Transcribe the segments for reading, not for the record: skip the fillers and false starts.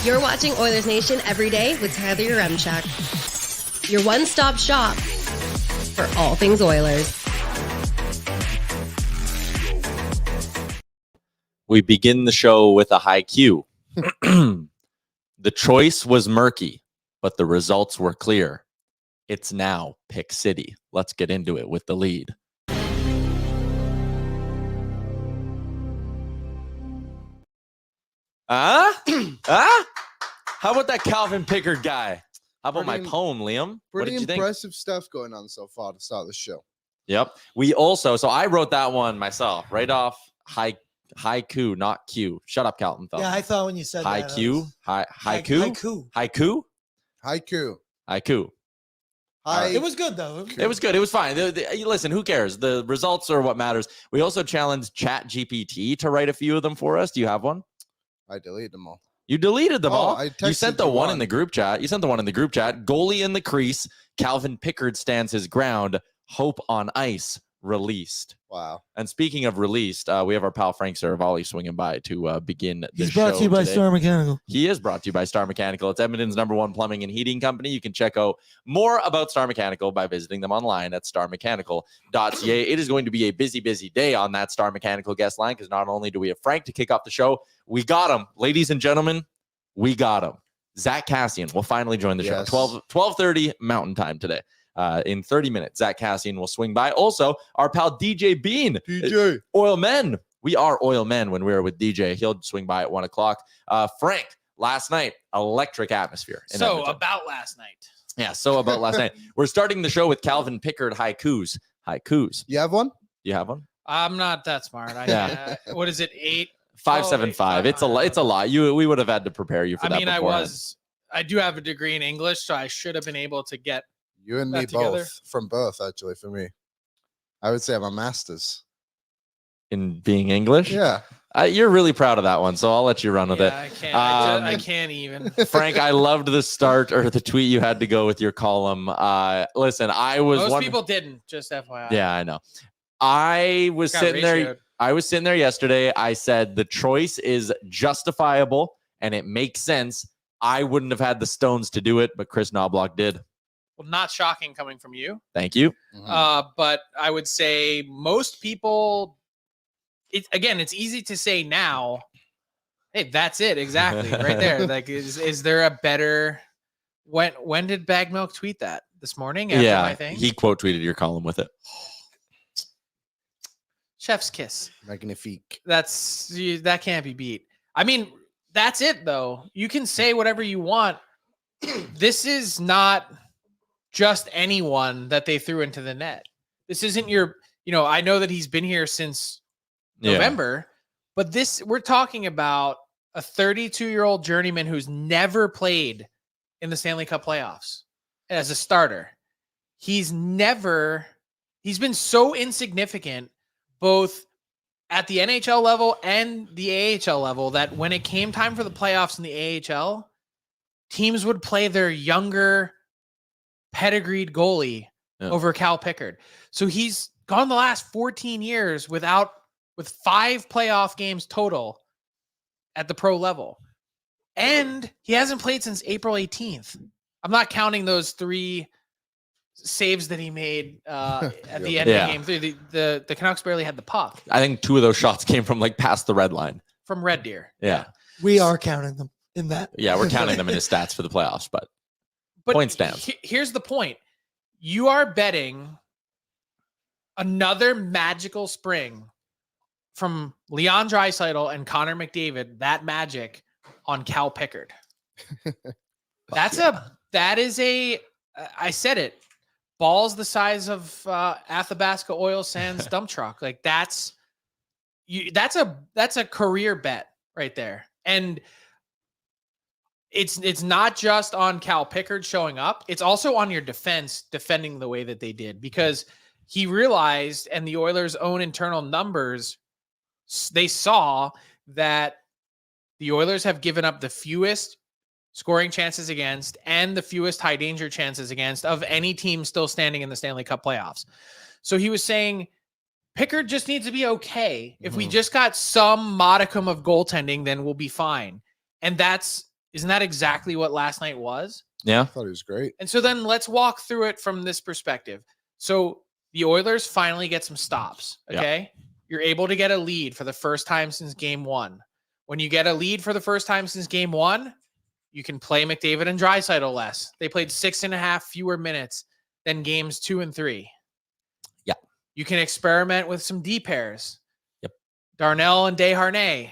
You're watching Oilers Nation Everyday with Tyler Yaremchuk. Your one-stop shop for all things Oilers. We begin the show with a high cue. The choice was murky, but the results were clear. It's now Pick City. Let's get into it with the lead. How about that Calvin Pickard guy? How about my poem, Liam? What did you think? Impressive stuff going on so far to start the show. Yep. We also, so I wrote that one myself, right off haiku, not Q. Shut up, Calvin. Yeah, I thought when you said haiku, haiku. Haiku. It was good though. It was good. It was fine. Listen, who cares? The results are what matters. We also challenged ChatGPT to write a few of them for us. Do you have one? I deleted them all. You deleted them all. You sent the one in the group chat. Goalie in the crease. Calvin Pickard stands his ground. Hope on ice. Released. Wow. And speaking of released, we have our pal Frank Saravalli swinging by to begin the show. He's brought to you by today. Star Mechanical. He is brought to you by Star Mechanical. It's Edmonton's #1 plumbing and heating company. You can check out more about Star Mechanical by visiting them online at starmechanical.ca. It is going to be a busy, busy day on that Star Mechanical guest line because not only do we have Frank to kick off the show, we got him. Ladies and gentlemen, we got him. Zack Kassian will finally join the show. 12:30 Mountain Time today. In 30 minutes, Zack Kassian will swing by. Also, our pal DJ Bean. DJ. Oil Men. We are Oil Men when we're with DJ. He'll swing by at 1 o'clock. Frank, last night, electric atmosphere. About last night. Yeah, about last night. We're starting the show with Calvin Pickard haikus. You have one? You have one? I'm not that smart. What is it? 575. It's a lot. We would have had to prepare you for that. I do have a degree in English, so I should have been able to get you and me both together. From birth, actually, for me. I would say I'm a master's in being English. Yeah. You're really proud of that one, so I'll let you run with it. I can't. I can't even. Frank, I loved the start or the tweet you had to go with your column. Listen, Most people didn't, just FYI. Yeah, I know. I was sitting there yesterday. I said the choice is justifiable and it makes sense. I wouldn't have had the stones to do it, but Kris Knobluach did. Well, not shocking coming from you. Thank you. But I would say most people, it's easy to say now, hey, that's it. Exactly. Right there. Like, is there a better, when did Bag Milk tweet that? This morning? After my thing? He quote tweeted your column with it. Chef's kiss. Magnifique. That can't be beat. I mean, that's it though. You can say whatever you want. This is not just anyone that they threw into the net. This isn't I know that he's been here since November, but we're talking about a 32-year-old journeyman who's never played in the Stanley Cup playoffs as a starter. He's been so insignificant both at the NHL level and the AHL level that when it came time for the playoffs in the AHL, teams would play their younger pedigreed goalie over Cal Pickard. So he's gone the last 14 years with 5 playoff games total at the pro level. And he hasn't played since April 18th. I'm not counting those 3 saves that he made at the end of the game. The Canucks barely had the puck. I think 2 of those shots came from past the red line. From Red Deer. Yeah. We are counting them in that. Yeah, we're counting them in his stats for the playoffs, but point stands. Here's the point. You are betting another magical spring from Leon Draisaitl and Connor McDavid, that magic on Cal Pickard. I said it, balls the size of Athabasca Oil Sands dump truck. Like that's a career bet right there. And it's not just on Cal Pickard showing up. It's also on your defense defending the way that they did, because he realized, and the Oilers' own internal numbers, they saw that the Oilers have given up the fewest scoring chances against and the fewest high danger chances against of any team still standing in the Stanley Cup playoffs. So he was saying Pickard just needs to be okay. If we just got some modicum of goaltending, then we'll be fine. And that's Isn't that exactly what last night was? Yeah. I thought it was great. And so then let's walk through it from this perspective. So the Oilers finally get some stops. Okay. You're able to get a lead for the first time since game 1. When you get a lead for the first time since game 1, you can play McDavid and Draisaitl less. They played 6.5 fewer minutes than games 2 and 3. Yeah. You can experiment with some D pairs. Yep. Darnell and Desharnais.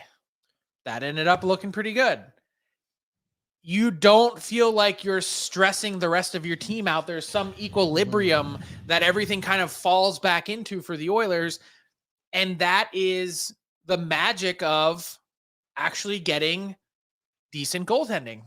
That ended up looking pretty good. You don't feel like you're stressing the rest of your team out. There's some equilibrium that everything kind of falls back into for the Oilers. And that is the magic of actually getting decent goaltending.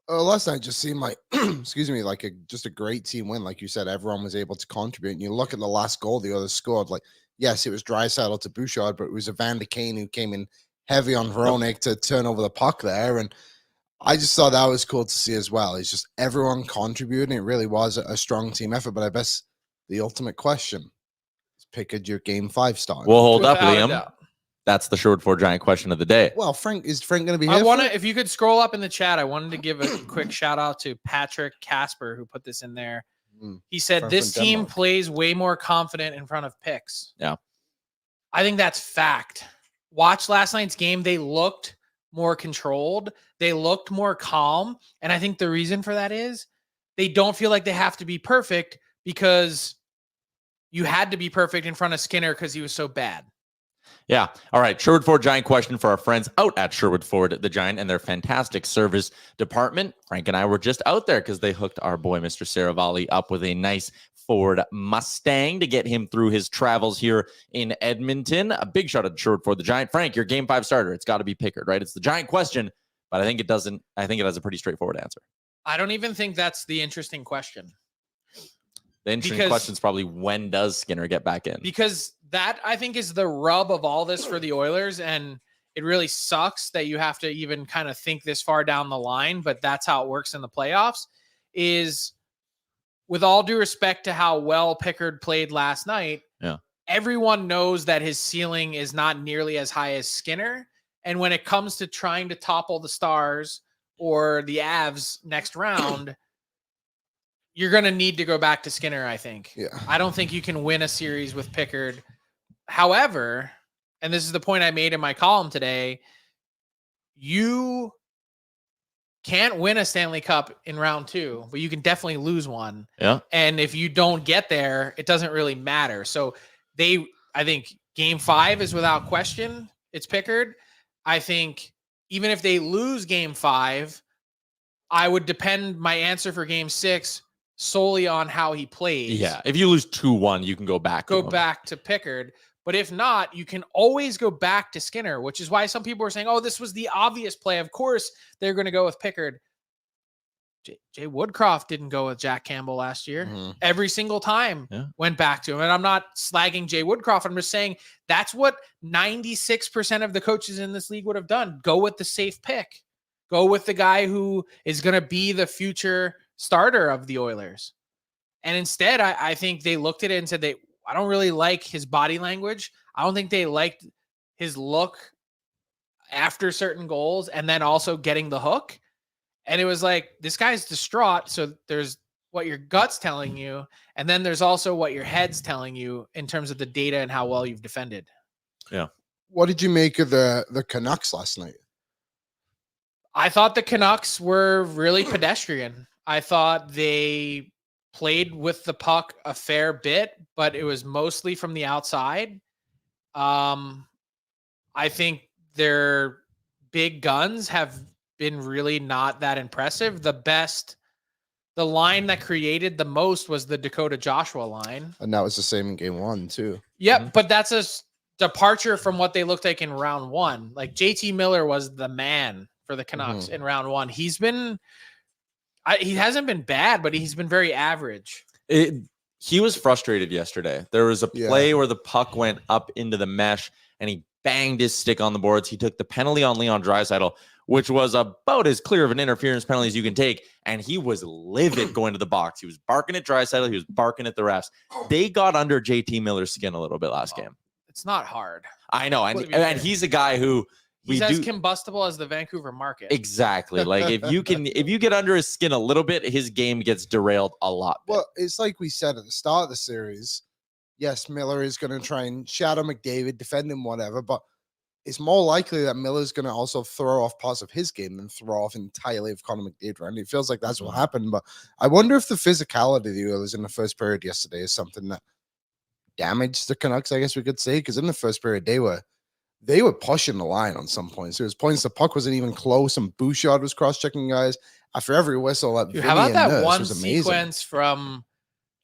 Last night just seemed like, excuse me, like just a great team win. Like you said, everyone was able to contribute. And you look at the last goal the Oilers scored. Like, yes, it was Draisaitl to Bouchard, but it was Evander Kane who came in heavy on Hronek to turn over the puck there. And I just thought that was cool to see as well. It's just everyone contributing. It really was a strong team effort. But I guess the ultimate question is Pickard your game 5 starter? We'll hold up, Without a Liam. doubt. That's the Sherwood Ford Giant question of the day. Well, is Frank going to be here? I want to, if you could scroll up in the chat, I wanted to give a quick shout out to Patrick Casper, who put this in there. He said, From this team Denmark. plays way more confident in front of picks. Yeah. I think that's fact. Watch last night's game. They looked more controlled. They looked more calm. And I think the reason for that is they don't feel like they have to be perfect because you had to be perfect in front of Skinner because he was so bad. Yeah. All right. Sherwood Ford Giant question for our friends out at Sherwood Ford the Giant and their fantastic service department. Frank and I were just out there because they hooked our boy, Mr. Saravalli, up with a nice Ford Mustang to get him through his travels here in Edmonton. A big shout out to Sherwood Ford the Giant. Frank, your game 5 starter. It's got to be Pickard, right? It's the Giant question, but I think it doesn't. I think it has a pretty straightforward answer. I don't even think that's the interesting question. The interesting question is probably when does Skinner get back in? Because that, I think, is the rub of all this for the Oilers. And it really sucks that you have to even kind of think this far down the line, but that's how it works in the playoffs. Is, with all due respect to how well Pickard played last night, everyone knows that his ceiling is not nearly as high as Skinner. And when it comes to trying to topple the Stars or the Avs next round, you're going to need to go back to Skinner, I think. Yeah. I don't think you can win a series with Pickard. However, and this is the point I made in my column today, you can't win a Stanley Cup in round 2, but you can definitely lose one. Yeah. And if you don't get there, it doesn't really matter. So I think game 5 is without question. It's Pickard. I think even if they lose game 5, I would depend my answer for game 6 solely on how he plays. Yeah. If you lose 2-1, you can go back. Go back to Pickard. But if not, you can always go back to Skinner, which is why some people are saying, oh, this was the obvious play. Of course, they're going to go with Pickard. Jay Woodcroft didn't go with Jack Campbell last year. Every single time went back to him. And I'm not slagging Jay Woodcroft. I'm just saying that's what 96% of the coaches in this league would have done. Go with the safe pick. Go with the guy who is going to be the future starter of the Oilers. And instead, I think they looked at it and said, I don't really like his body language. I don't think they liked his look after certain goals and then also getting the hook. And it was like, this guy's distraught. So there's what your gut's telling you. And then there's also what your head's telling you in terms of the data and how well you've defended. Yeah. What did you make of the Canucks last night? I thought the Canucks were really pedestrian. I thought they played with the puck a fair bit, but it was mostly from the outside. I think their big guns have been really not that impressive. The line that created the most was the Dakota Joshua line. And that was the same in game 1 too. Yep, but that's a departure from what they looked like in round 1. Like JT Miller was the man for the Canucks in round 1. He's been, he hasn't been bad, but he's been very average. He was frustrated yesterday. There was a play where the puck went up into the mesh and he banged his stick on the boards. He took the penalty on Leon Draisaitl, which was about as clear of an interference penalty as you can take. And he was livid going to the box. He was barking at Draisaitl. He was barking at the refs. They got under JT Miller's skin a little bit last game. It's not hard. I know. And he's a guy who He's as combustible as the Vancouver market. Exactly. Like if you get under his skin a little bit, his game gets derailed a lot. Well, it's like we said at the start of the series. Yes, Miller is going to try and shadow McDavid, defend him, whatever, but it's more likely that Miller's going to also throw off parts of his game than throw off entirely of Conor McDavid, right? And it feels like that's what happened, but I wonder if the physicality of the Oilers in the first period yesterday is something that damaged the Canucks, I guess we could say, because in the first period, they were pushing the line on some points. There was points the puck wasn't even close, and Bouchard was cross-checking guys. After every whistle, Dude, how about that one sequence from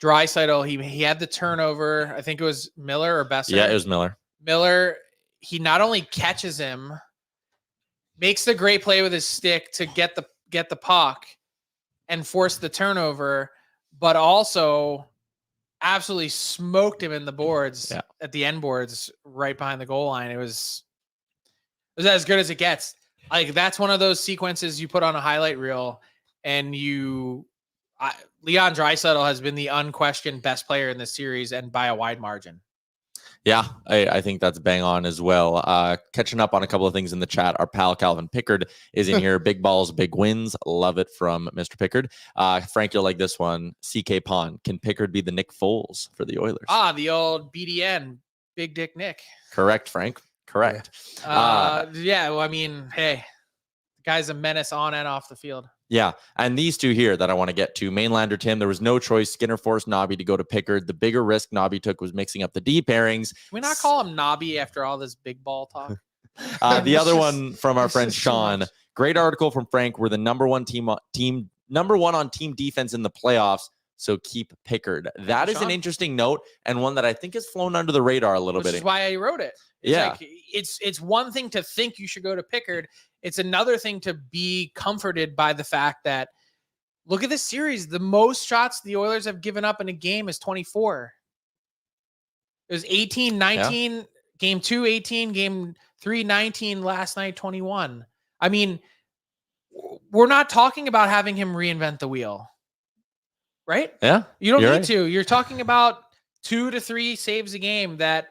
Draisaitl? He had the turnover. I think it was Miller or Besser. Yeah, it was Miller. Miller, he not only catches him, makes the great play with his stick to get the puck and force the turnover, but also absolutely smoked him in the boards at the end boards right behind the goal line. It was as good as it gets. Like that's one of those sequences you put on a highlight reel, and Leon Draisaitl has been the unquestioned best player in this series, and by a wide margin. Yeah, I think that's bang on as well. Catching up on a couple of things in the chat. Our pal Calvin Pickard is in here. Big balls, big wins. Love it from Mr. Pickard. Frank, you'll like this one. CK Pond. Can Pickard be the Nick Foles for the Oilers? The old BDN, Big Dick Nick. Correct, Frank. Correct. Yeah, well, I mean, hey, the guy's a menace on and off the field. Yeah, and these two here that I want to get to, Mainlander Tim, there was no choice. Skinner forced Nobby to go to Pickard. The bigger risk Nobby took was mixing up the D pairings. Can we not call him Nobby after all this big ball talk? The other one from our friend Sean, great article from Frank. We're the number one on team defense in the playoffs. So keep Pickard. That is an interesting note, and one that I think has flown under the radar a little bit. Which is why I wrote it. It's one thing to think you should go to Pickard. It's another thing to be comforted by the fact that, look at this series. The most shots the Oilers have given up in a game is 24. It was 18, 19, game 2, 18, game 3, 19, last night, 21. I mean, we're not talking about having him reinvent the wheel, right? Yeah. You don't need to. You're talking about 2 to 3 saves a game. That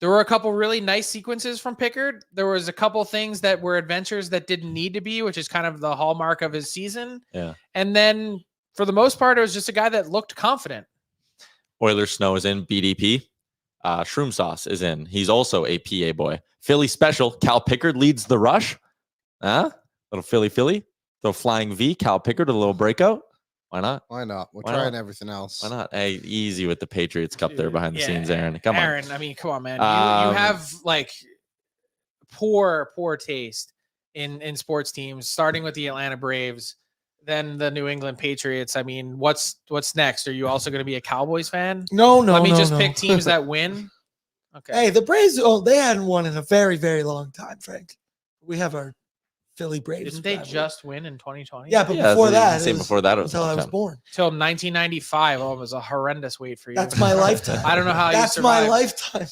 there were a couple really nice sequences from Pickard. There was a couple things that were adventures that didn't need to be, which is kind of the hallmark of his season. Yeah. And then for the most part, it was just a guy that looked confident. Oilers Snow is in. BDP. Shroom Sauce is in. He's also a PA boy. Philly special. Cal Pickard leads the rush. Little Philly. Little flying V. Cal Pickard, a little breakout. Why not? Why not? We're trying everything else. Why not? Hey, easy with the Patriots Cup there behind the scenes, Aaron. Come on. I mean, come on, man. You have like poor taste in sports teams, starting with the Atlanta Braves, then the New England Patriots. I mean, what's next? Are you also going to be a Cowboys fan? No. Let me just pick teams that win. Okay. Hey, the Braves, they hadn't won in a very, very long time, Frank. We have our Philly Braves. Didn't they just win in 2020? Yeah, but before that, it was until I was born. Till 1995. Oh, it was a horrendous wait for you. That's my lifetime. I don't know how That's you my lifetime.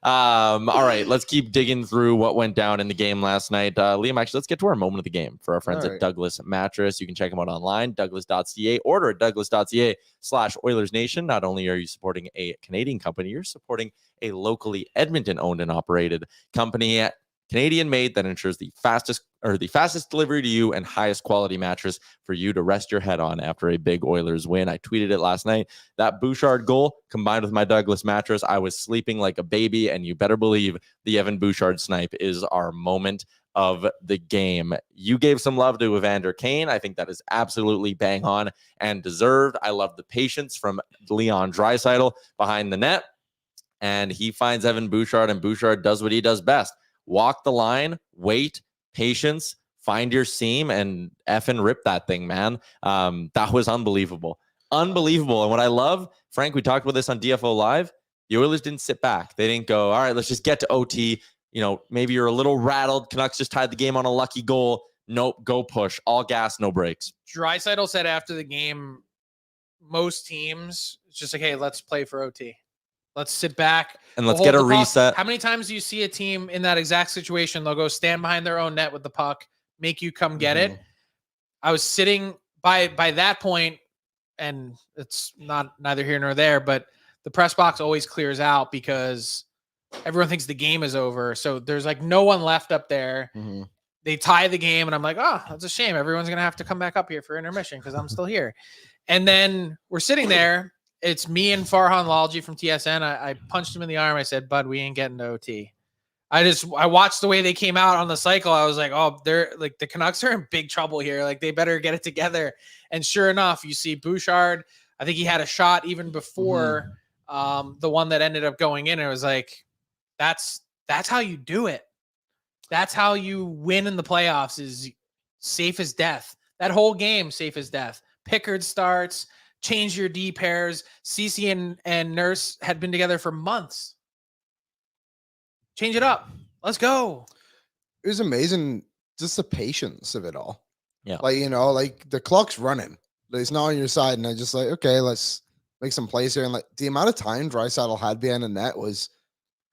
All right, let's keep digging through what went down in the game last night. Liam, actually, let's get to our moment of the game for our friends at Douglas Mattress. You can check them out online, douglas.ca. Order at douglas.ca/Oilersnation. Not only are you supporting a Canadian company, you're supporting a locally Edmonton-owned and operated company. Canadian made, that ensures the fastest delivery to you and highest quality mattress for you to rest your head on after a big Oilers win. I tweeted it last night. That Bouchard goal combined with my Douglas mattress, I was sleeping like a baby, and you better believe the Evan Bouchard snipe is our moment of the game. You gave some love to Evander Kane. I think that is absolutely bang on and deserved. I love the patience from Leon Draisaitl behind the net, and he finds Evan Bouchard, and Bouchard does what he does best. Walk the line, wait, patience, find your seam, and effing rip that thing, man. That was unbelievable. Unbelievable. And what I love, Frank, we talked about this on DFO Live. The Oilers didn't sit back. They didn't go, all right, let's just get to OT. You know, maybe you're a little rattled. Canucks just tied the game on a lucky goal. Nope, go push. All gas, no brakes. Draisaitl said after the game, most teams, it's just like, hey, let's play for OT. Let's sit back and let's get a reset. How many times do you see a team in that exact situation? They'll go stand behind their own net with the puck, make you come get it. I was sitting by that point, and it's neither here nor there, but the press box always clears out because everyone thinks the game is over. So there's like no one left up there. Mhm. They tie the game, and I'm like, oh, that's a shame. Everyone's gonna have to come back up here for intermission because I'm still here. And then we're sitting there. It's me and Farhan Lalji from TSN. I punched him in the arm. I said, "Bud, we ain't getting to OT." I watched the way they came out on the cycle. I was like, oh, they're like the Canucks are in big trouble here. Like they better get it together. And sure enough, you see Bouchard. I think he had a shot even before the one that ended up going in. It was like, that's how you do it. That's how you win in the playoffs, is safe as death. That whole game, safe as death. Pickard starts, change your D pairs. Cece and Nurse had been together for months. Change it up. Let's go. It was amazing, just the patience of it all. Yeah. Like, like the clock's running. It's not on your side. And I just like, okay, let's make some plays here. And like the amount of time Draisaitl had behind the net was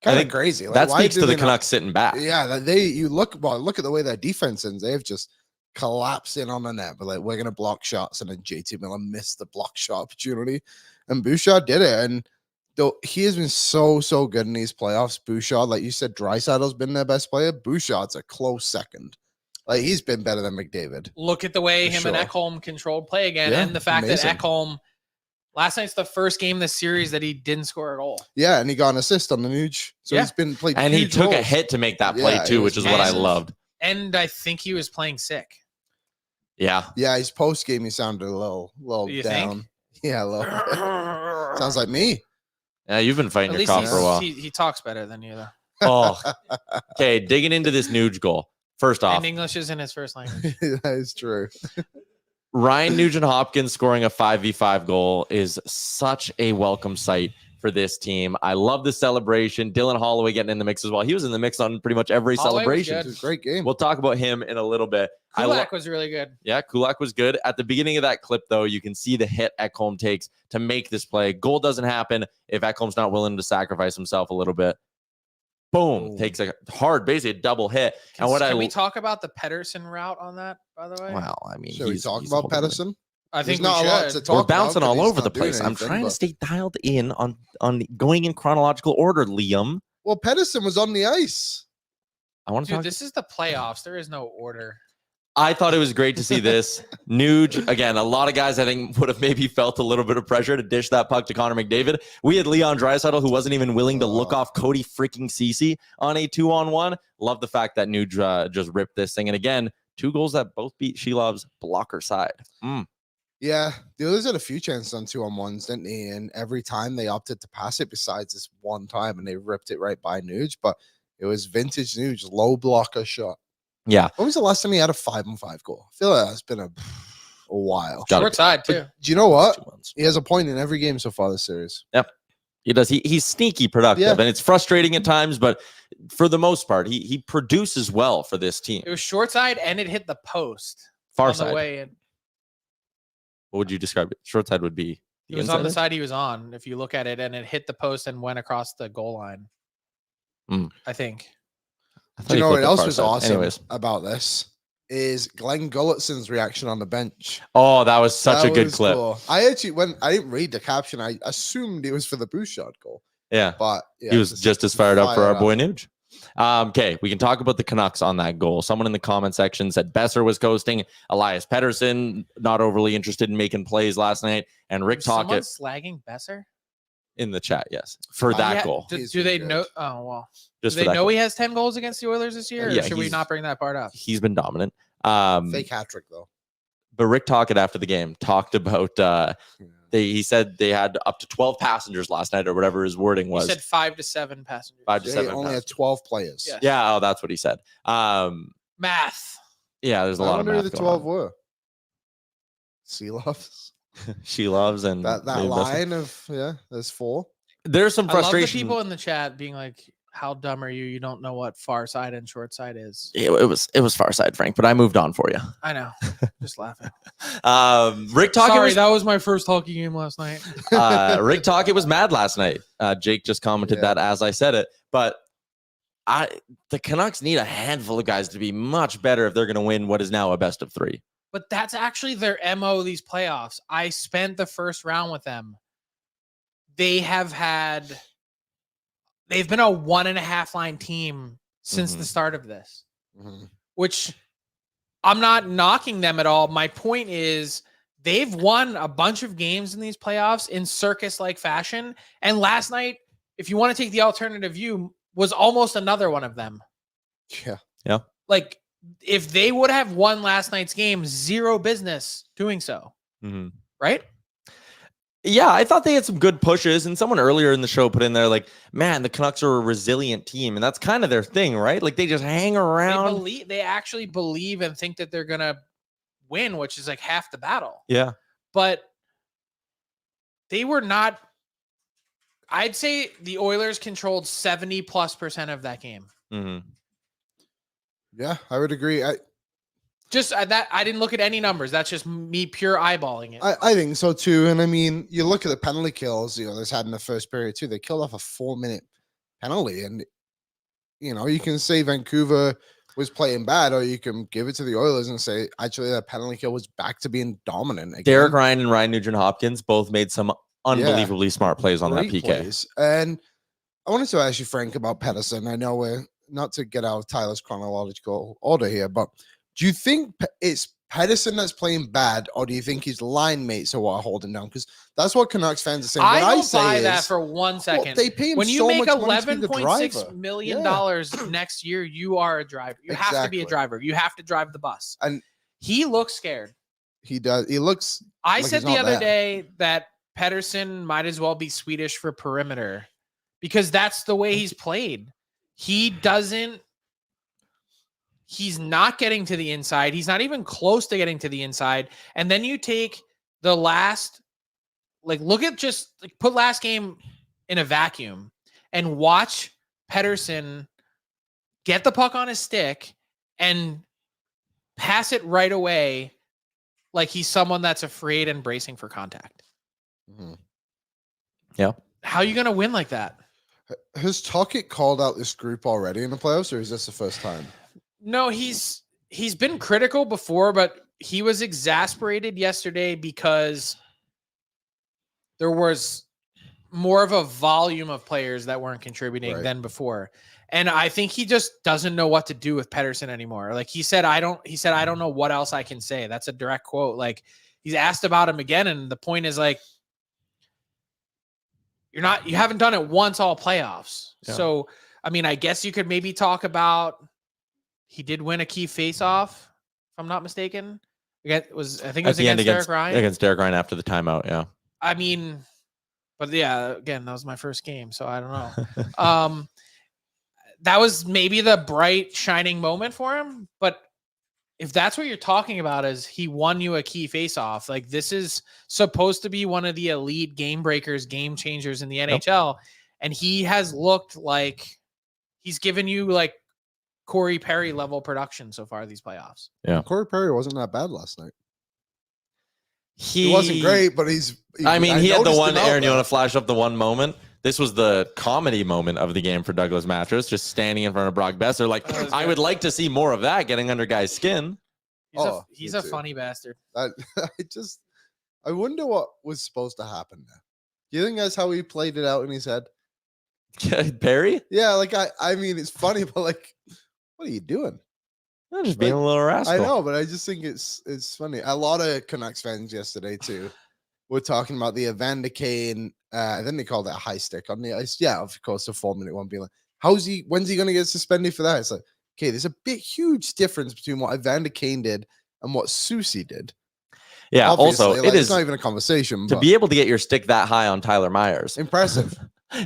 kind of crazy. Like, that why speaks did to the they not- Canucks sitting back. Yeah, look at the way their defense is. They've just collapsed in on the net. But like, we're gonna block shots, and then JT Miller missed the block shot opportunity, and Bouchard did it. And though he has been so good in these playoffs, Bouchard, like you said, Draisaitl's been their best player. Bouchard's a close second. Like he's been better than McDavid. Look at the way For him sure. and Ekholm controlled play again, Yeah, and the fact amazing. that Ekholm last night's the first game this series that he didn't score at all. Yeah, and he got an assist on the Nuge. So Yeah. he's been played. And he huge took a roles. hit to make that play Yeah, too, it which was is what I massive. loved. And I think he was playing sick. Yeah. Yeah, his post game he sounded a little You down. think? Yeah, a little bit. Sounds like me. Yeah, you've been fighting At your least cough for a while. he talks better than you, though. Oh, okay. Digging into this Nuge goal. First off, And English isn't his first language. That is true. Ryan Nugent-Hopkins scoring a 5v5 goal is such a welcome sight for this team. I love the celebration. Dylan Holloway getting in the mix as well. He was in the mix on pretty much every Holloway was celebration. good. It's a great game. We'll talk about him in a little bit. Kulak was really good. Yeah, Kulak was good. At the beginning of that clip, though, you can see the hit Ekholm takes to make this play. Goal doesn't happen if Ekholm's not willing to sacrifice himself a little bit. Boom. Takes a hard, basically a double hit. And what Can we talk about the Pedersen route on that, by the way? Well, I mean, Should we talk he's about holding it. Pedersen? I think There's not we a lot should. to We're talk about bouncing 'cause all he's over not the doing place. I'm anything, trying to but- stay dialed in on going in chronological order, Liam. Well, Pedersen was on the ice. I want to Dude, talk. this is the playoffs. There is no order. I thought it was great to see this. Nuge, again, a lot of guys I think would have maybe felt a little bit of pressure to dish that puck to Connor McDavid. We had Leon Draisaitl, who wasn't even willing to look off Cody freaking Cece on a 2-on-1. Love the fact that Nuge just ripped this thing. And again, 2 goals that both beat Shelov's blocker side. Yeah, the others had a few chances on 2-on-1s, didn't they? And every time they opted to pass it besides this one time, and they ripped it right by Nuge. But it was vintage Nuge, low blocker shot. Yeah. When was the last time he had a 5-on-5 goal? I feel like that's been a while. Gotta Short side, too. Do you know what? 2 months. He has a point in every game so far this series. He does. He's sneaky productive, Yeah. and it's frustrating at times, but for the most part, he produces well for this team. It was short side, and it hit the post Far on the side. way in. What would you describe it? Short side would be It was on the inside side he was on, if you look at it, and it hit the post and went across the goal line. I think. I thought Do you he know flipped what it else far was side. awesome Anyways. about this? Is Glenn Gullickson's reaction on the bench. Oh, that was such That a good was clip. cool. I actually, when I didn't read the caption, I assumed it was for the Bouchard goal. Yeah. But yeah, He was just as fired up for our fired boy Nuge. Okay, we can talk about the Canucks on that goal. Someone in the comment section said Besser was coasting, Elias Pettersson not overly interested in making plays last night, and Rick Was someone Tocchet slagging Besser? in the chat. Yes, for that Yeah, goal, He's Do they been know? good. Oh, well. just Do for they that know goal. he has 10 goals against the Oilers this year? Or Yeah, should we he's- not bring that part up? He's been dominant. Fake hat trick though. But Rick Tocchet after the game talked about he said they had up to 12 passengers last night or whatever his wording He was. said 5 to 7 passengers. 5 to They 7 only had passengers. 12 players. Yeah. Yeah, oh, that's what he said. Math. Yeah, there's a I lot of wonder who math the going 12 on. were. Sea loves. She loves and That they invested. line of there's 4. There's some I love the frustration. people in the chat being like, how dumb are you? You don't know what far side and short side is. It was far side, Frank, but I moved on for you. I know. Just laughing. Rick Tocchet Sorry, was that was my first hockey game last night. Rick Tocchet was mad last night. Jake just commented Yeah. that as I said it, but the Canucks need a handful of guys to be much better if they're going to win what is now a best of 3. But that's actually their MO these playoffs. I spent the first round with them. They have had they've been a 1.5 line team since the start of this, which I'm not knocking them at all. My point is they've won a bunch of games in these playoffs in circus-like fashion. And last night, if you want to take the alternative view, was almost another one of them. Yeah. Like, if they would have won last night's game, zero business doing so. Right? Yeah, I thought they had some good pushes, and someone earlier in the show put in there, like, man, the Canucks are a resilient team, and that's kind of their thing, right? Like, they just hang around. They actually believe and think that they're going to win, which is like half the battle. Yeah. But they were not, I'd say the Oilers controlled 70+% of that game. Yeah, I would agree. Just that I didn't look at any numbers. That's just me pure eyeballing it. I think so too. And I mean, you look at the penalty kills the Oilers had in the first period too. They killed off a 4-minute penalty, and you can say Vancouver was playing bad, or you can give it to the Oilers and say actually that penalty kill was back to being dominant again. Derek Ryan and Ryan Nugent-Hopkins both made some unbelievably smart plays on that PK. Plays. And I wanted to ask you, Frank, about Pedersen. I know we're not to get out of Tyler's chronological order here, but do you think it's Pedersen that's playing bad, or do you think his line mates are what are holding down? Because that's what Canucks fans are saying. I don't buy that for 1 second. Well, they pay him when you so make much money to be the $11.6 driver. million next year, you are a driver. You have to be a driver. You have to drive the bus. And he looks scared. He does. He looks. I like said he's the not other there. day that Pedersen might as well be Swedish for perimeter, because that's the way he's played. He's not getting to the inside. He's not even close to getting to the inside. And then you take the last, look at put last game in a vacuum and watch Pedersen get the puck on his stick and pass it right away like he's someone that's afraid and bracing for contact. Yeah. How are you going to win like that? Has Tocchet called out this group already in the playoffs, or is this the first time? No, he's been critical before, but he was exasperated yesterday because there was more of a volume of players that weren't contributing than before. And I think he just doesn't know what to do with Pedersen anymore. Like he said, I don't know what else I can say. That's a direct quote. Like, he's asked about him again. And the point is, like, you haven't done it once all playoffs. Yeah. So, I mean, I guess you could maybe talk about, he did win a key faceoff, if I'm not mistaken. I think it was against Derek Ryan. Against Derek Ryan after the timeout, yeah. I mean, but yeah, again, that was my first game, so I don't know. That was maybe the bright, shining moment for him. But if that's what you're talking about, is he won you a key faceoff, like, this is supposed to be one of the elite game breakers, game changers in the NHL, and he has looked like he's given you like Corey Perry level production so far these playoffs. Yeah, Corey Perry wasn't that bad last night. He wasn't great, but he had the one, Aaron, you want to flash up the one moment? This was the comedy moment of the game for Douglas Mattress, just standing in front of Brock Besser. Like, I would like to see more of that, getting under guys' skin. He's a funny bastard. I wonder what was supposed to happen there. Do you think that's how he played it out in his head? Perry? Yeah, like, I mean, it's funny, but like, what are you doing? I'm just being a little rascal. I know, but I just think it's funny. A lot of Canucks fans yesterday too were talking about the Evander Kane. Then they called it a high stick on the ice. Yeah, of course, the 4-minute one. Being like, when's he going to get suspended for that? It's like, okay, there's a huge difference between what Evander Kane did and what Susie did. Yeah. Obviously, also, it's not even a conversation. To be able to get your stick that high on Tyler Myers, impressive.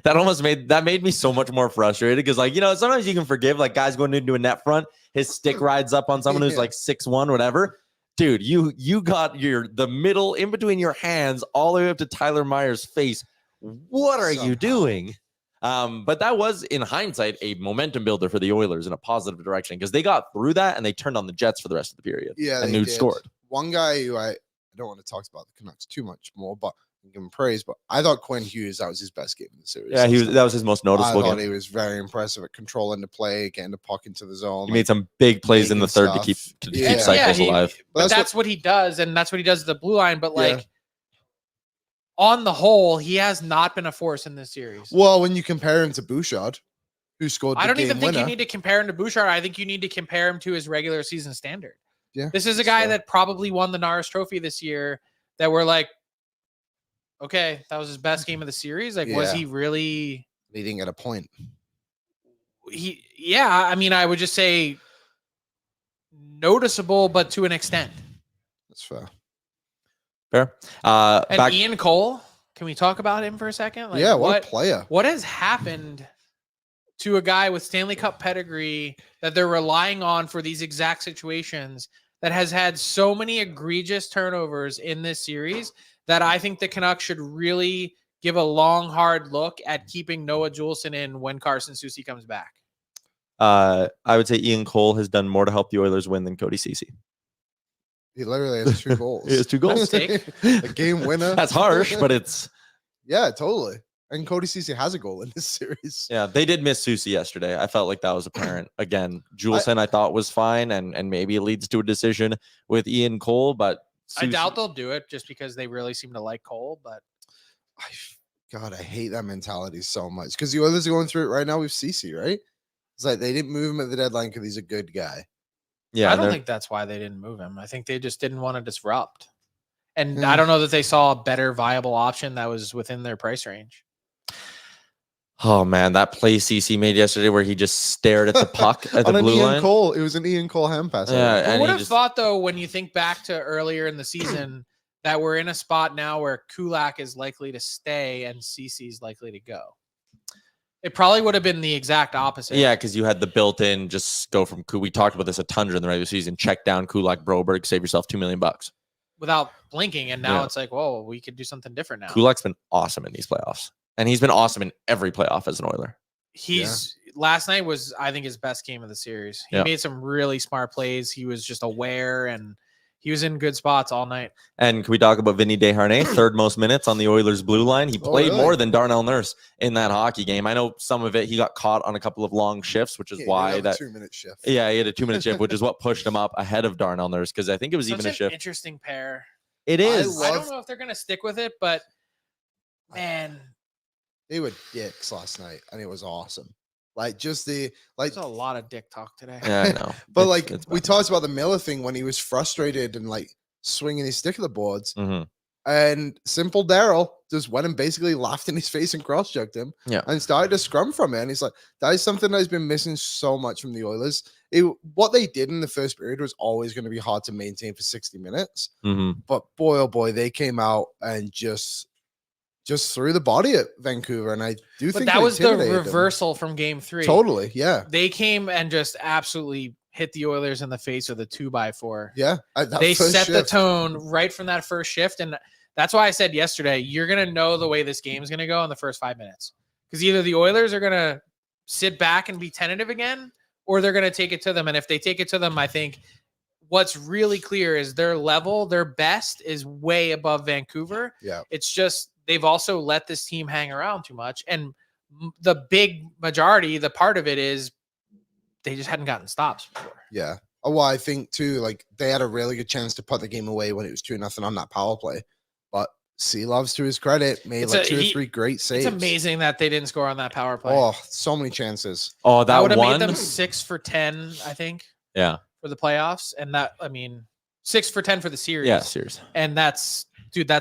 That made me so much more frustrated, because, like, sometimes you can forgive, like, guys going into a net front, his stick rides up on someone who's like 6'1", whatever. Dude, you got the middle in between your hands all the way up to Tyler Myers' face. What are you doing? But that was, in hindsight, a momentum builder for the Oilers in a positive direction, because they got through that and they turned on the Jets for the rest of the period. Yeah, and Nude scored. One guy who I don't want to talk about the Canucks too much more, but give him praise, but I thought Quinn Hughes, that was his best game in the series. Yeah, that was his most noticeable game. He was very impressive at controlling the play, getting the puck into the zone. He made some big plays in the third to keep cycles alive. But that's what he does, and that's what he does at the blue line. But, like, on the whole, he has not been a force in this series. Well, when you compare him to Bouchard, who scored the I don't even game think you winner. need to compare him to Bouchard. I think you need to compare him to his regular season standard. Yeah, This is a that's guy fair. that probably won the Norris Trophy this year that we're like, okay, that was his best game of the series. Like, was Yeah. he really? Leading at a point. Yeah, I mean, I would just say noticeable, but to an extent. That's fair. Fair. And Ian Cole, can we talk about him for a second? Like, Yeah, what a player. What has happened to a guy with Stanley Cup pedigree that they're relying on for these exact situations that has had so many egregious turnovers in this series that I think the Canucks should really give a long, hard look at keeping Noah Juleson in when Carson Soucy comes back. I would say Ian Cole has done more to help the Oilers win than Cody Ceci. He literally has 2 goals. He has 2 goals. Take. A game winner. That's harsh, but it's Yeah, totally. And Cody Ceci has a goal in this series. yeah. They did miss Soucy yesterday. I felt like that was apparent. Again, Juleson I thought was fine, and maybe it leads to a decision with Ian Cole, but I Soucy- doubt they'll do it just because they really seem to like Cole, but God, I hate that mentality so much. Because the Oilers are going through it right now with Ceci, right? It's like they didn't move him at the deadline because he's a good guy. yeah. I and don't they're- think that's why they didn't move him. I think they just didn't want to disrupt. And Hmm. I don't know that they saw a better viable option that was within their price range. Oh man, that play CC made yesterday where he just stared at the puck at the On an blue Ian line. Cole, it was an Ian Cole hand pass. Yeah, I and would he have just- thought, though, when you think back to earlier in the season, that we're in a spot now where Kulak is likely to stay and CC is likely to go. It probably would have been the exact opposite. Yeah, because you had the built-in just go from we talked about this a ton during the regular season. Check down Kulak, Broberg, save yourself $2 million. Without blinking. And now Yeah. it's like, whoa, we could do something different now. Kulak's been awesome in these playoffs, and he's been awesome in every playoff as an Oiler. Last night was, I think, his best game of the series. He Yeah. made some really smart plays. He was just aware and he was in good spots all night. And can we talk about Vinny Desharnais, third most minutes on the Oilers blue line? He played really? more than Darnell Nurse in that hockey game. I know some of it he got caught on a couple of long shifts, which is why that 2-minute shift. yeah, he had a 2-minute shift, which is what pushed him up ahead of Darnell Nurse because I think it was Such even a an shift. interesting pair. It is. I don't know if they're going to stick with it, but man, They were dicks last night, and it was awesome. Like just the like, there's a lot of dick talk today. Yeah, I know. but It's- like it's we bad. talked about the Miller thing when he was frustrated and like swinging his stick at the boards, Mhm. and simple Daryl just went and basically laughed in his face and cross-checked him, Yeah. and started to scrum from it. And he's like, that is something that has been missing so much from the Oilers. What they did in the first period was always going to be hard to maintain for 60 minutes. Mhm. But boy, oh boy, they came out and just threw the body at Vancouver. And I do But think that they was the intimidated them. reversal from game 3. Totally. Yeah. They came and just absolutely hit the Oilers in the face with a 2x4. Yeah. They set the tone right from that first shift. And that's why I said yesterday, you're going to know the way this game is going to go in the first 5 minutes. Because either the Oilers are going to sit back and be tentative again, or they're going to take it to them. And if they take it to them, I think what's really clear is their level, their best is way above Vancouver. Yeah. It's just they've also let this team hang around too much. And the big majority, the part of it is they just hadn't gotten stops before. Yeah. Oh, well, I think too, like they had a really good chance to put the game away when it was 2-0 on that power play. But Seelovs, to his credit, made It's like a- 2 or he- 3 great saves. It's amazing that they didn't score on that power play. Oh, so many chances. Oh, that would that have one. made them 6 for 10, I think, Yeah. for the playoffs. And that, I mean, 6 for 10 for the series. Yeah. Seriously. And that's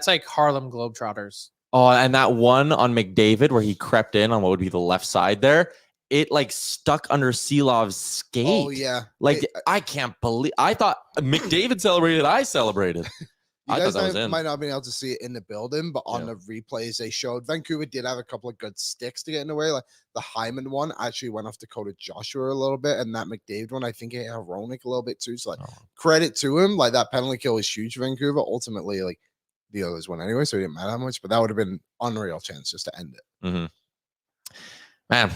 like Harlem Globetrotters. Oh, and that one on McDavid where he crept in on what would be the left side there, it like stuck under Seelov's skate. Oh, yeah. Like Hey, I can't believe. I thought McDavid celebrated. I celebrated. you I guys thought that was in. might not have been able to see it in the building, but on Yeah. the replays they showed, Vancouver did have a couple of good sticks to get in the way. Like the Hyman one actually went off Dakota Joshua a little bit, and that McDavid one, I think it hit Hronek a little bit too. So like Oh. credit to him. Like that penalty kill was huge for Vancouver. Ultimately, like the others won anyway, so it didn't matter how much, but that would have been unreal chance just to end it. Mhm. Man,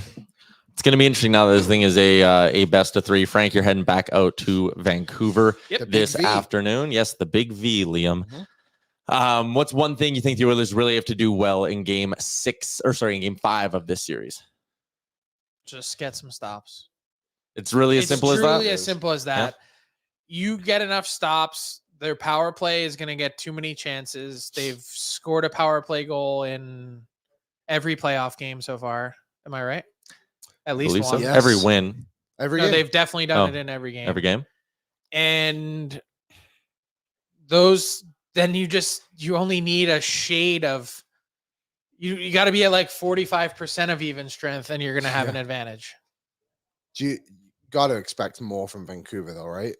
it's going to be interesting now that this thing is a best of 3. Frank, you're heading back out to Vancouver Yep. The big this V. afternoon. Yes, the big V, Liam. Mhm. What's one thing you think the Oilers really have to do well in game 5 of this series? Just get some stops. It's really as It's simple as truly that. as simple as that. You get enough stops their power play is going to get too many chances. They've scored a power play goal in every playoff game so far. Am I right? At least Believe one. so. Yes. Every win, Every No, game. they've definitely done Oh, it in every game. every game. And those, then you only need a shade of, you got to be at like 45% of even strength and you're going to have an advantage. You got to expect more from Vancouver, though, right?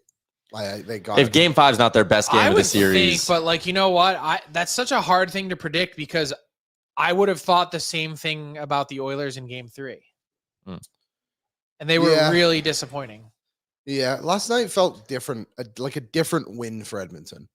Like they got. If Game 5's not their best game I of would the series, think, but like, you know what? That's such a hard thing to predict because I would have thought the same thing about the Oilers in Game 3. And they were really disappointing. Yeah, last night felt different, like a different win for Edmonton.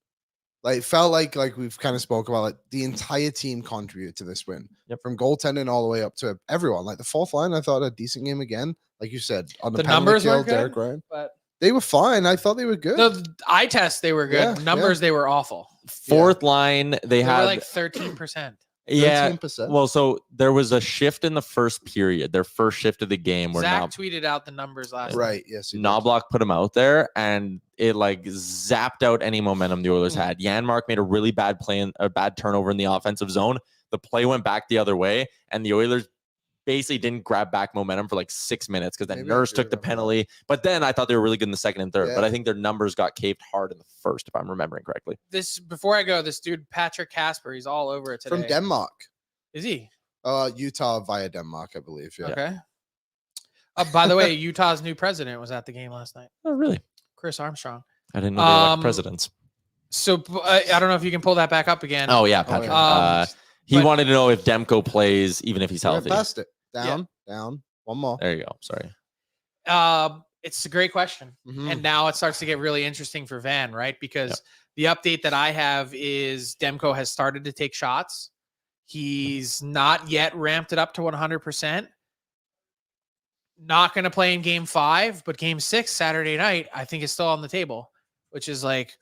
Like it felt like we've kind of spoke about, like the entire team contributed to this win. Yep. From goaltending all the way up to everyone. Like the fourth line, I thought a decent game again. Like you said, on the penalty numbers kill, weren't good, Derek Ryan. but They were fine. I thought they were good. the eye test, they were good. Yeah, Numbers, they were awful. fourth line, they They had were like 13%. yeah. 13%. Well, so there was a shift in the first period, their first shift of the game, where Zach tweeted out the numbers last night. Right. Yes. he did. Knobloch put him out there, and it like zapped out any momentum the Oilers had. Yaremchuk made a really bad play, a bad turnover in the offensive zone. The play went back the other way, and the Oilers basically didn't grab back momentum for like 6 minutes because then Maybe I Nurse do took the remember that. penalty. But then I thought they were really good in the second and third. Yeah. But I think their numbers got caved hard in the first, if I'm remembering correctly. Before I go, this dude Patrick Casper, he's all over it today. From Denmark. Is he? Utah via Denmark, I believe. Yeah. Okay. By the way, Utah's new president was at the game last night. Oh, really? Chris Armstrong. I didn't know they were like presidents. So I don't know if you can pull that back up again. Oh, yeah, Patrick. yeah. He but- wanted to know if Demko plays, even if he's Went healthy. past it. Down. One more. There you go. Sorry. It's a great question. Mhm. And now it starts to get really interesting for Van, right? Because the update that I have is Demko has started to take shots. He's not yet ramped it up to 100%. Not going to play in Game 5, but Game 6 Saturday night, I think is still on the table, which is like,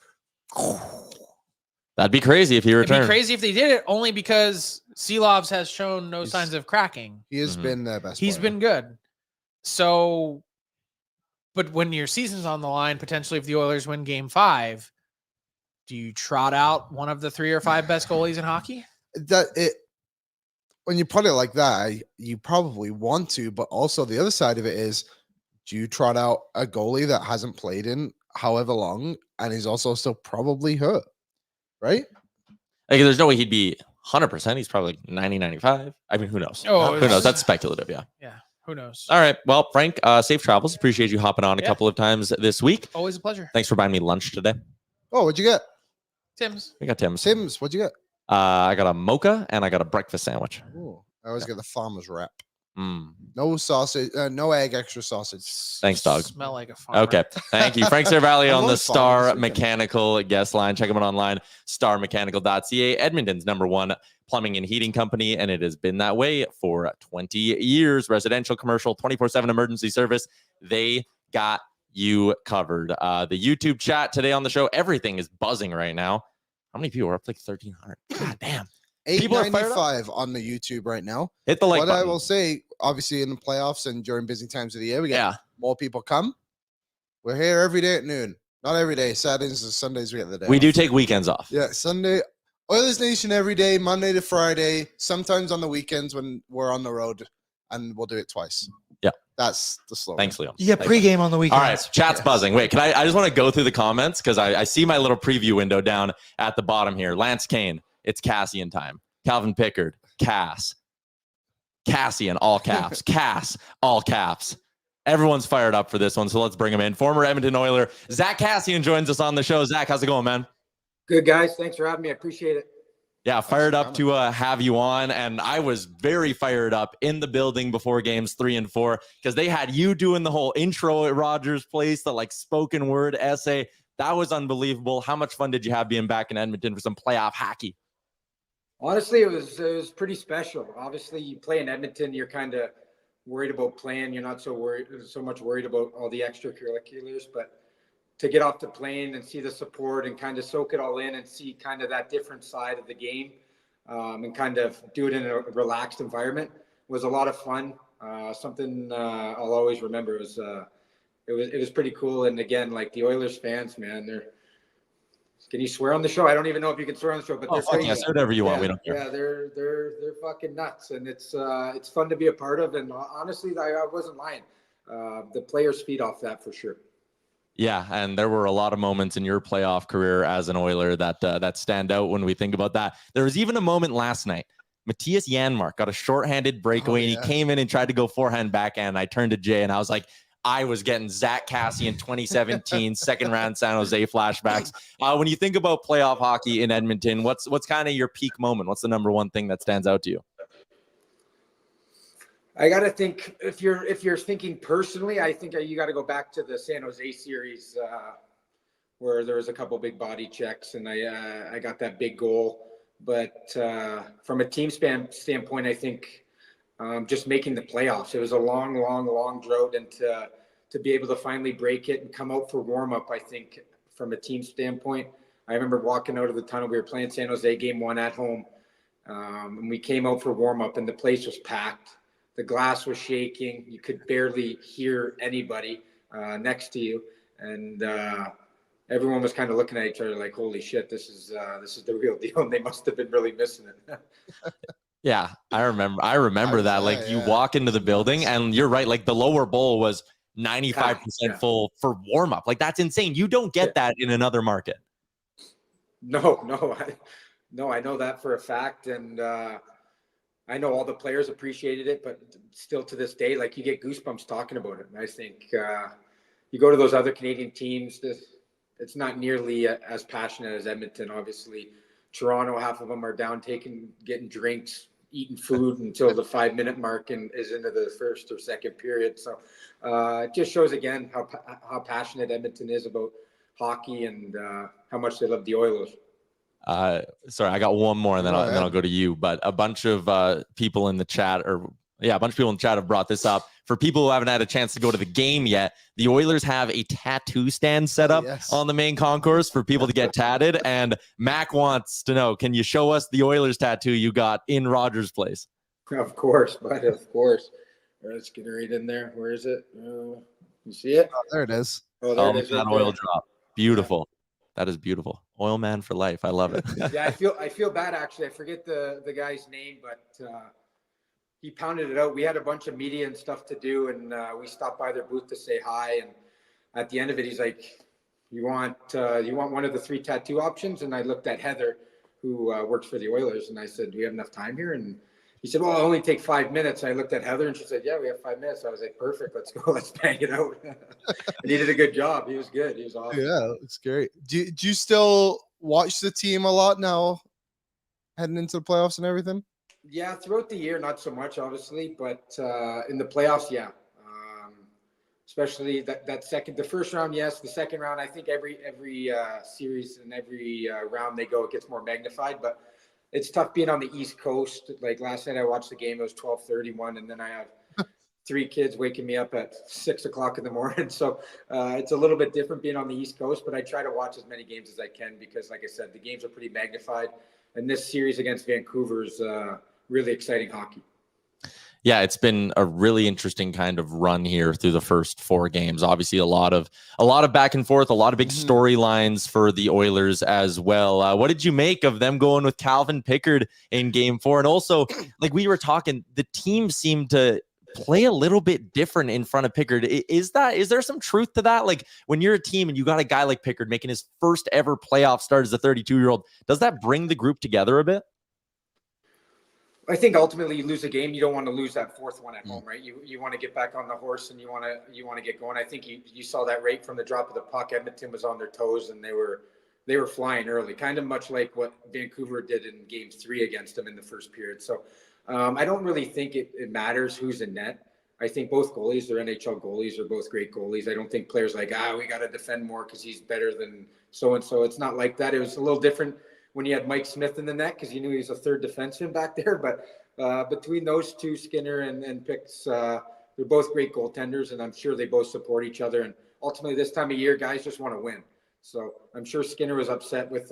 That'd be crazy if he it'd returned. be crazy if they did it, only because Seelovs has shown no signs of cracking. He has Mhm. been their best. He's player. been good. So, but when your season's on the line, potentially if the Oilers win Game 5, do you trot out one of the 3 or 5 best goalies in hockey? When you put it like that, you probably want to, but also the other side of it is, do you trot out a goalie that hasn't played in however long and is also still probably hurt, right? Like, there's no way he'd be 100%. He's probably like 90, 95. I mean, who knows? Oh, Who knows? That's speculative. Yeah. Yeah, who knows? All right. Well, Frank, safe travels. Appreciate you hopping on a Yeah. couple of times this week. Always a pleasure. Thanks for buying me lunch today. Oh, what'd you get? Tim's. We got Tim's. Tim's, what'd you get? I got a mocha and I got a breakfast sandwich. Ooh, I always get the farmer's wrap. Mm. No sausage, no egg, extra sausage. Thanks, dog. Smell like a farmer. Okay. Thank you. Frank Cervalli I'm on the always following Star this weekend. Mechanical guest line. Check them out online, starmechanical.ca, Edmonton's #1 plumbing and heating company. And it has been that way for 20 years. Residential, commercial, 24/7 emergency service. They got you covered. The YouTube chat today on the show, everything is buzzing right now. How many people are up? Like 1,300. God damn. People are fired up. 895 on the YouTube right now. Hit the like What I button. will say, obviously in the playoffs and during busy times of the year, we get Yeah. more people come. We're here every day at noon. Not every day. Saturdays and Sundays we get the day. We off. do take weekends off. Yeah, Sunday. Oilersnation every day, Monday to Friday. Sometimes on the weekends when we're on the road, and we'll do it twice. Yeah. That's the slow. Thanks, Liam. You get pregame on the All weekend. right, chat's buzzing. Wait, can I just want to go through the comments because I see my little preview window down at the bottom here. Lance Kane, it's Cassian time. Calvin Pickard, Cassian, all caps. Cass, all caps. Everyone's fired up for this one, so let's bring him in. Former Edmonton Oiler, Zack Kassian joins us on the show. Zach, how's it going, man? Good, guys. Thanks for having me. I appreciate it. Yeah, fired up to have you on. And I was very fired up in the building before games 3 and 4 because they had you doing the whole intro at Rogers Place, the like spoken word essay. That was unbelievable. How much fun did you have being back in Edmonton for some playoff hockey? Honestly, it was pretty special. Obviously, you play in Edmonton, you're kind of worried about playing. You're not so much worried about all the extracurriculars, but to get off the plane and see the support and kind of soak it all in and see kind of that different side of the game and kind of do it in a relaxed environment was a lot of fun. Something I'll always remember. It was pretty cool. And again, like the Oilers fans, man, Can you swear on the show? I don't even know if you can swear on the show, but they're crazy. Yes, whatever you want. We don't care. Yeah, they're fucking nuts, and it's fun to be a part of. And honestly, I wasn't lying. The players feed off that for sure. Yeah, and there were a lot of moments in your playoff career as an Oiler that stand out when we think about that. There was even a moment last night. Matthias Janmark got a shorthanded breakaway, and he came in and tried to go forehand backhand. I turned to Jay, and I was like, I was getting Zack Kassian 2017 second round San Jose flashbacks. When you think about playoff hockey in Edmonton, what's kind of your peak moment? What's the number one thing that stands out to you? I got to think if you're thinking personally, I think you got to go back to the San Jose series where there was a couple big body checks and I got that big goal. But from a team standpoint, I think just making the playoffs. It was a long drought, and to be able to finally break it and come out for warm up, I think from a team standpoint, I remember walking out of the tunnel. We were playing San Jose game 1 at home, and we came out for warm up, and the place was packed. The glass was shaking. You could barely hear anybody next to you, and everyone was kind of looking at each other like, "Holy shit, this is the real deal." And they must have been really missing it. Yeah, I remember that. Like you walk into the building and you're right. Like the lower bowl was 95% full for warm up. Like that's insane. You don't get that in another market. No, I know that for a fact. And I know all the players appreciated it, but still to this day, like you get goosebumps talking about it. And I think you go to those other Canadian teams, it's not nearly as passionate as Edmonton. Obviously, Toronto, half of them are down getting drinks, eating food until the 5-minute mark and is into the first or second period. So it just shows again how passionate Edmonton is about hockey and how much they love the Oilers. Sorry, I got one more and then I'll go to you. But a bunch of people in the chat have brought this up. For people who haven't had a chance to go to the game yet, the Oilers have a tattoo stand set up on the main concourse for people to get tatted. And Mac wants to know, can you show us the Oilers tattoo you got in Rogers Place? Of course, bud. Of course. Let's get it right in there. Where is it? You see it? Oh, there it is. Oh, there it is. That oil drop. Beautiful. That is beautiful. Oil man for life. I love it. Yeah, I feel bad actually. I forget the guy's name, but he pounded it out. We had a bunch of media and stuff to do, and we stopped by their booth to say hi. And at the end of it, he's like, "You want one of the 3 tattoo options?" And I looked at Heather, who works for the Oilers, and I said, "Do we have enough time here?" And he said, "Well, it'll only take 5 minutes." And I looked at Heather, and she said, "Yeah, we have 5 minutes." I was like, "Perfect. Let's go. Let's bang it out." And he did a good job. He was good. He was awesome. Yeah, it's great. Do you still watch the team a lot now, heading into the playoffs and everything? Yeah, throughout the year, not so much, obviously, but in the playoffs, yeah. Especially the first round, yes. The second round, I think every series and every round they go, it gets more magnified. But it's tough being on the East Coast. Like last night, I watched the game. It was 12:31, and then I have 3 kids waking me up at 6 o'clock in the morning. So it's a little bit different being on the East Coast. But I try to watch as many games as I can because, like I said, the games are pretty magnified. And this series against Vancouver is really exciting hockey. Yeah, it's been a really interesting kind of run here through the first 4 games. Obviously, a lot of back and forth, a lot of big storylines for the Oilers as well. What did you make of them going with Calvin Pickard in Game 4? And also, like we were talking, the team seemed to play a little bit different in front of Pickard. Is there some truth to that? Like when you're a team and you got a guy like Pickard making his first ever playoff start as a 32-year-old, does that bring the group together a bit? I think ultimately you lose a game, you don't want to lose that 4th one at home, right? You want to get back on the horse and you want to get going. I think you saw that right from the drop of the puck. Edmonton was on their toes and they were flying early, kind of much like what Vancouver did in Game 3 against them in the first period. So I don't really think it matters who's in net. I think both goalies, they're NHL goalies, are both great goalies. I don't think players like, we got to defend more because he's better than so-and-so. It's not like that. It was a little different when you had Mike Smith in the net because you knew he was a 3rd defenseman back there. But between those 2, Skinner and Picks, they're both great goaltenders, and I'm sure they both support each other. And ultimately, this time of year, guys just want to win. So I'm sure Skinner was upset with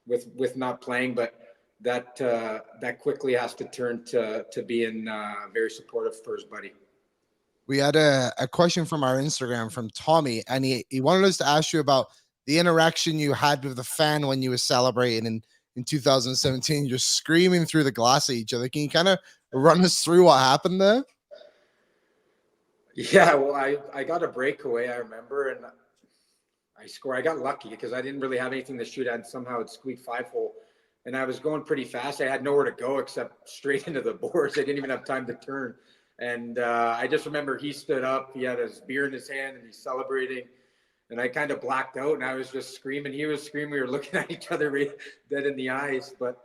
with not playing, but that quickly has to turn to being very supportive for his buddy. We had a question from our Instagram from Tommy, and he wanted us to ask you about the interaction you had with the fan when you were celebrating in 2017, just screaming through the glass at each other. Can you kind of run us through what happened there? Yeah, well, I got a breakaway, I remember, and I scored. I got lucky because I didn't really have anything to shoot at, and somehow it squeaked 5-hole. And I was going pretty fast. I had nowhere to go except straight into the boards. I didn't even have time to turn. And I just remember he stood up. He had his beer in his hand, and he's celebrating. And I kind of blacked out, and I was just screaming. He was screaming. We were looking at each other right dead in the eyes. But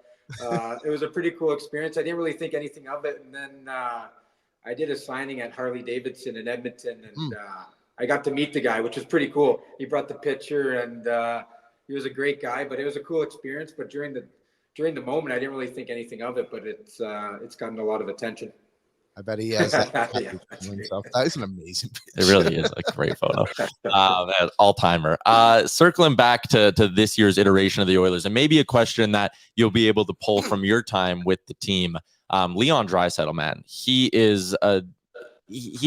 it was a pretty cool experience. I didn't really think anything of it. And then I did a signing at Harley-Davidson in Edmonton, and I got to meet the guy, which was pretty cool. He brought the picture, and he was a great guy. But it was a cool experience. But during the moment, I didn't really think anything of it. But it's gotten a lot of attention. I bet he has. Yeah, himself. That is an amazing picture. It really is a great photo. All timer. Circling back to this year's iteration of the Oilers, and maybe a question that you'll be able to pull from your time with the team. Leon Draisaitl, man, he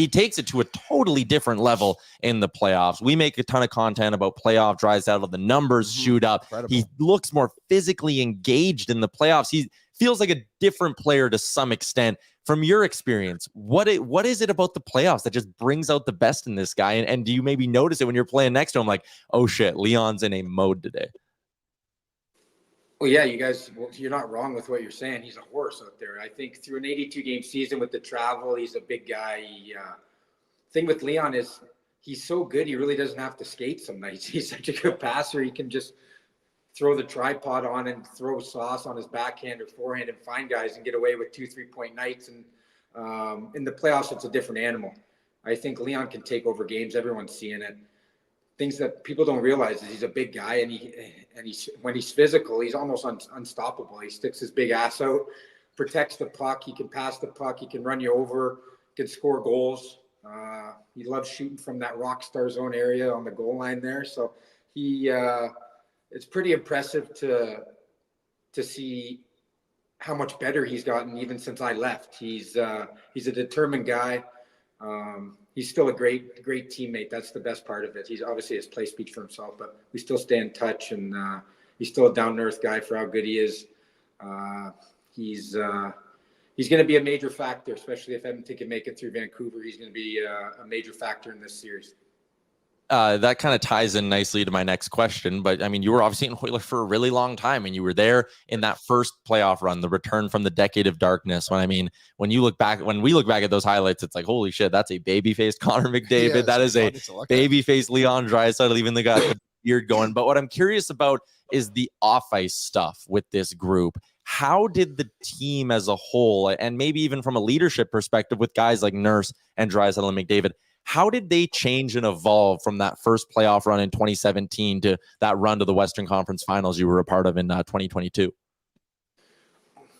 takes it to a totally different level in the playoffs. We make a ton of content about playoff Draisaitl. The numbers shoot up. Incredible. He looks more physically engaged in the playoffs. He feels like a different player to some extent. From your experience, what is it about the playoffs that just brings out the best in this guy? And do you maybe notice it when you're playing next to him, like, oh shit, Leon's in a mode today? Well, yeah, you guys, you're not wrong with what you're saying. He's a horse out there. I think through an 82-game season with the travel, he's a big guy. Thing with Leon is he's so good, he really doesn't have to skate some nights. He's such a good passer. He can just throw the tripod on and throw sauce on his backhand or forehand and find guys and get away with 2 3-point nights. And in the playoffs, it's a different animal. I think Leon can take over games. Everyone's seeing it. Things that people don't realize is he's a big guy, and he's when he's physical, he's almost unstoppable. He sticks his big ass out, protects the puck. He can pass the puck. He can run you over. Can score goals. He loves shooting from that rock star zone area on the goal line there. So it's pretty impressive to see how much better he's gotten even since I left. He's a determined guy. He's still a great teammate. That's the best part of it. He's obviously has play speech for himself, but we still stay in touch, and he's still a down to earth guy for how good he is. He's going to be a major factor, especially if Edmonton can make it through Vancouver. He's going to be a major factor in this series. That kind of ties in nicely to my next question. But I mean, you were obviously in Oilers for a really long time, and you were there in that first playoff run, the return from the decade of darkness. When we look back at those highlights, it's like, holy shit, that's a baby-faced Connor McDavid. Yeah, that is a baby-faced Leon Draisaitl, even the guy with the beard going. But what I'm curious about is the off-ice stuff with this group. How did the team as a whole, and maybe even from a leadership perspective with guys like Nurse and Draisaitl and McDavid, how did they change and evolve from that first playoff run in 2017 to that run to the Western Conference Finals you were a part of in 2022?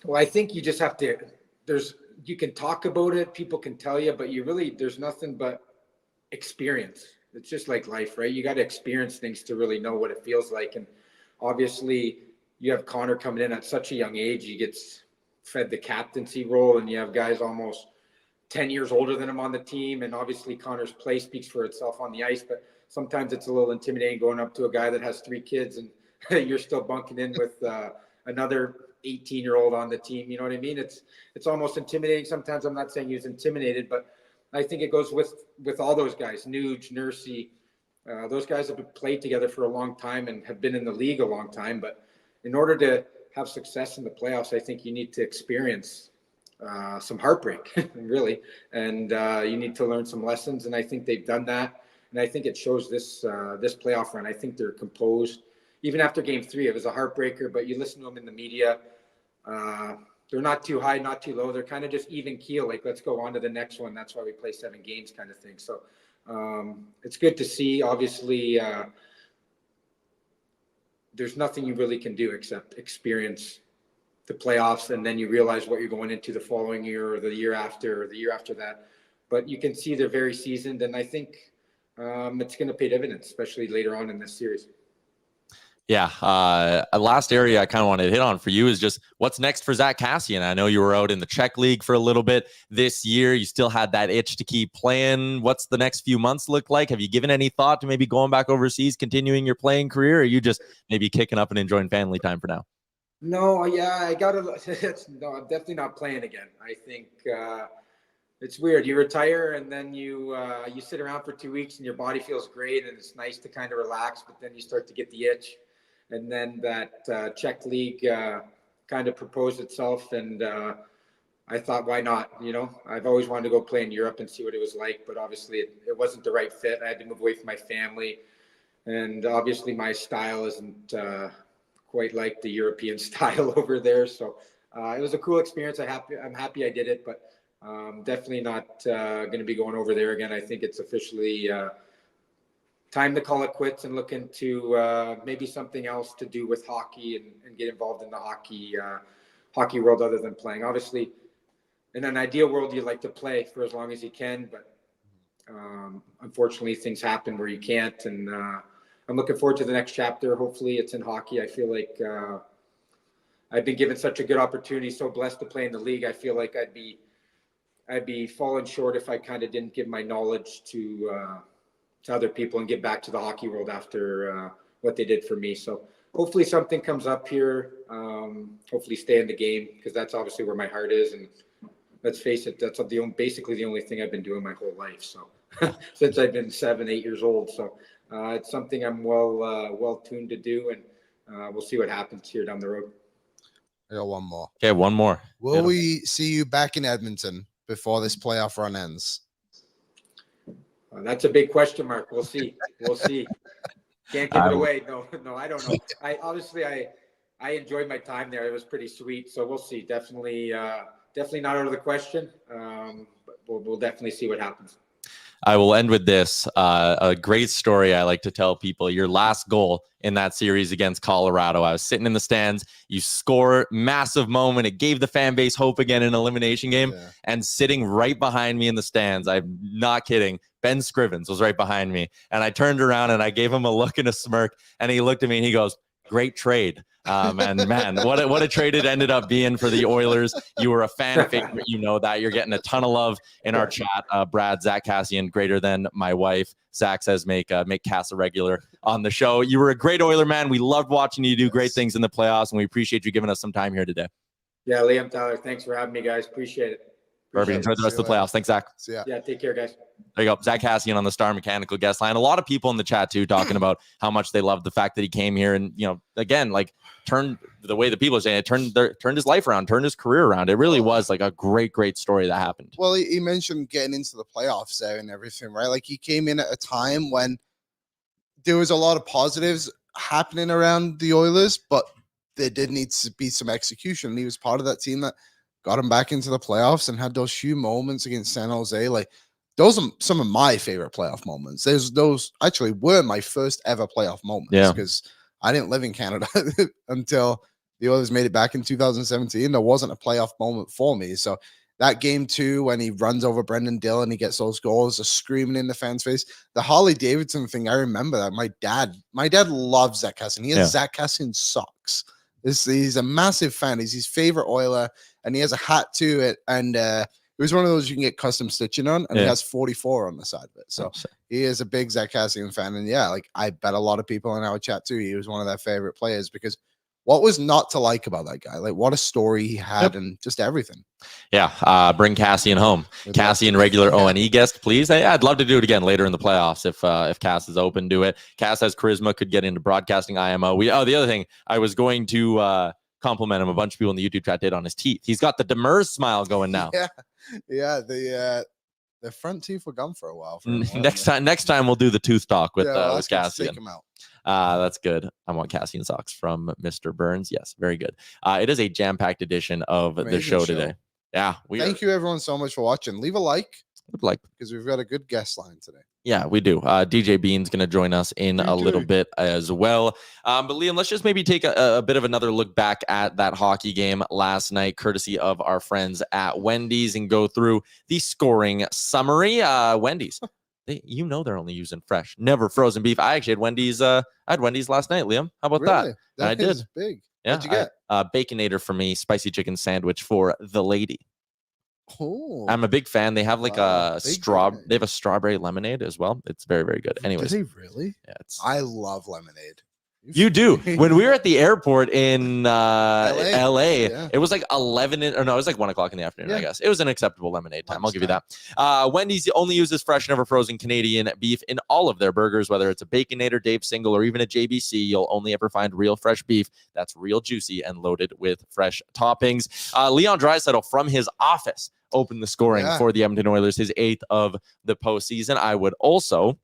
Well, I think you just have to, you can talk about it, people can tell you, but there's nothing but experience. It's just like life, right? You got to experience things to really know what it feels like. And obviously you have Conor coming in at such a young age. He gets fed the captaincy role, and you have guys almost 10 years older than him on the team. And obviously Connor's play speaks for itself on the ice, but sometimes it's a little intimidating going up to a guy that has 3 kids and you're still bunking in with another 18-year-old on the team. You know what I mean? It's almost intimidating. Sometimes I'm not saying he was intimidated, but I think it goes with all those guys, Nuge, Nursey. Those guys have played together for a long time and have been in the league a long time. But in order to have success in the playoffs, I think you need to experience some heartbreak, really, and you need to learn some lessons. And I think they've done that, and I think it shows this playoff run. I think they're composed. Even after Game 3, it was a heartbreaker, but you listen to them in the media. They're not too high, not too low. They're kind of just even keel, like let's go on to the next one. That's why we play 7 games, kind of thing. So it's good to see. Obviously, there's nothing you really can do except experience the playoffs, and then you realize what you're going into the following year or the year after that. But you can see they're very seasoned, and I think it's going to pay dividends, especially later on in this series. Yeah. Last area I kind of wanted to hit on for you is just what's next for Zack Kassian. I know you were out in the Czech League for a little bit this year. You still had that itch to keep playing. What's the next few months look like? Have you given any thought to maybe going back overseas, continuing your playing career? Or are you just maybe kicking up and enjoying family time for now? No, yeah, I got to. No, I'm definitely not playing again. I think it's weird. You retire and then you sit around for 2 weeks and your body feels great and it's nice to kind of relax, but then you start to get the itch. And then that Czech league kind of proposed itself, and I thought, why not? You know, I've always wanted to go play in Europe and see what it was like, but obviously it wasn't the right fit. I had to move away from my family, and obviously my style isn't quite like the European style over there. So it was a cool experience. I'm happy I did it, but definitely not going to be going over there again. I think it's officially time to call it quits and look into maybe something else to do with hockey and get involved in the hockey world other than playing. Obviously, in an ideal world, you'd like to play for as long as you can, but unfortunately, things happen where you can't. And I'm looking forward to the next chapter. Hopefully, it's in hockey. I feel like I've been given such a good opportunity, so blessed to play in the league. I feel like I'd be falling short if I kind of didn't give my knowledge to other people and get back to the hockey world after what they did for me. So hopefully something comes up here. Hopefully stay in the game, because that's obviously where my heart is. And let's face it, that's basically the only thing I've been doing my whole life. So since I've been 7, 8 years old. So it's something I'm well tuned to do, and we'll see what happens here down the road. I got one more. Okay, one more. Will we see you back in Edmonton before this playoff run ends? That's a big question mark. We'll see. We'll see. Can't give it away. No, I don't know. I enjoyed my time there. It was pretty sweet. So we'll see. Definitely not out of the question. But we'll definitely see what happens. I will end with this. A great story I like to tell people. Your last goal in that series against Colorado, I was sitting in the stands. You score, massive moment. It gave the fan base hope again in an elimination game. Yeah. And sitting right behind me in the stands, I'm not kidding, Ben Scrivens was right behind me. And I turned around and I gave him a look and a smirk. And he looked at me and he goes, "Great trade." And man, what a trade it ended up being for the Oilers. You were a fan favorite. You know that. You're getting a ton of love in our chat. Brad, Zack Kassian, greater than my wife. Zach says make Cass a regular on the show. You were a great Oiler, man. We loved watching you do great things in the playoffs, and we appreciate you giving us some time here today. Yeah, Liam, Tyler, thanks for having me, guys. Appreciate it. Perfect. Enjoy the rest of the playoffs. Thanks, Zach. Yeah, take care, guys. There you go. Zack Kassian on the Star Mechanical guest line. A lot of people in the chat, too, talking about how much they loved the fact that he came here and, you know, again, like turned the way the people are saying it, turned his life around, turned his career around. It really was like a great story that happened. Well, he mentioned getting into the playoffs there and everything, right? Like he came in at a time when there was a lot of positives happening around the Oilers, but there did need to be some execution. And he was part of that team that got him back into the playoffs and had those few moments against San Jose. Like those are some of my favorite playoff moments. Those actually were my first ever playoff moments because I didn't live in Canada until the Oilers made it back in 2017. There wasn't a playoff moment for me. So that game 2, when he runs over Brendan Dillon, he gets those goals, just screaming in the fans' face. The Harley Davidson thing, I remember that. My dad loves Zack Kassian. He has Zack Kassian socks. He's a massive fan. He's his favorite Oiler, and he has a hat too. And it was one of those you can get custom stitching on, and he has 44 on the side of it. So he is a big Zack Kassian fan. And yeah, like I bet a lot of people in our chat too, he was one of their favorite players, because what was not to like about that guy? Like what a story he had and just everything. Yeah. Bring Cassian home. Cassian, regular ONE guest, please. I'd love to do it again later in the playoffs if Cass is open to it. Cass has charisma, could get into broadcasting IMO. The other thing I was going to compliment him, a bunch of people in the YouTube chat did, on his teeth. He's got the Demers smile going now. Yeah. The front teeth were gone for a while. Next time we'll do the tooth talk with Cassian. Take him out. That's good. I want Cassian socks from Mr. Burns. Yes, very good. It is a jam-packed edition of the show today. Yeah. Thank you everyone so much for watching. Leave a like, because we've got a good guest line today. Yeah, we do. DJ Bean's going to join us in a little bit as well. But Liam, let's just maybe take a bit of another look back at that hockey game last night, courtesy of our friends at Wendy's, and go through the scoring summary. Wendy's, they're only using fresh, never frozen beef. I actually had Wendy's. I had Wendy's last night, Liam. How about Really? that? I is did. Big. Yeah, What'd you get? Baconator for me, spicy chicken sandwich for the lady. Oh, I'm a big fan. They have like Wow, a big They have a strawberry lemonade as well. It's very, very good. Anyways, do they really? yeah, it's. I love lemonade. You do. When we were at the airport in LA, yeah. it was like 11 or no, it was like 1 o'clock in the afternoon, I Yeah. guess. It was an acceptable lemonade time. I'll give you that. Wendy's only uses fresh, never frozen Canadian beef in all of their burgers, whether it's a Baconator, Dave Single, or even a JBC. You'll only ever find real fresh beef that's real juicy and loaded with fresh toppings. Leon Draisaitl from his office opened the scoring for the Edmonton Oilers, his 8th of the postseason. I would also...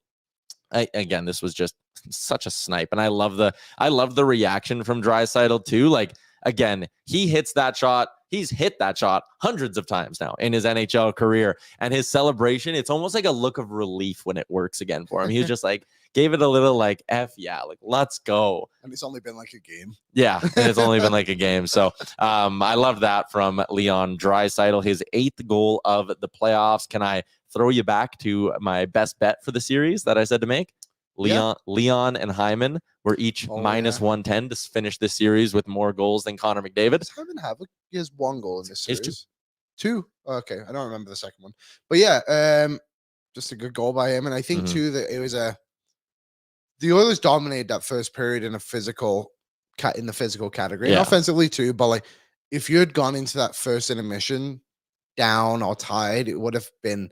again, this was just such a snipe, and I love the reaction from Draisaitl too. Like, again, he hits that shot. He's hit that shot hundreds of times now in his NHL career, and his celebration, it's almost like a look of relief when it works again for him. He was just like, gave it a little like, F yeah, like, let's go. And it's only been like a game. Yeah, and it's only been like a game. So I love that from Leon Draisaitl, his 8th goal of the playoffs. Can I throw you back to my best bet for the series that I said to make? Leon and Hyman were each minus 110 to finish this series with more goals than Connor McDavid. Does Hyman have he has 1 goal in this series? He's 2. Okay, I don't remember the second one. But yeah, just a good goal by him. And I think too that it was the Oilers dominated that first period in the physical category. And offensively too, but like if you had gone into that first intermission down or tied, it would have been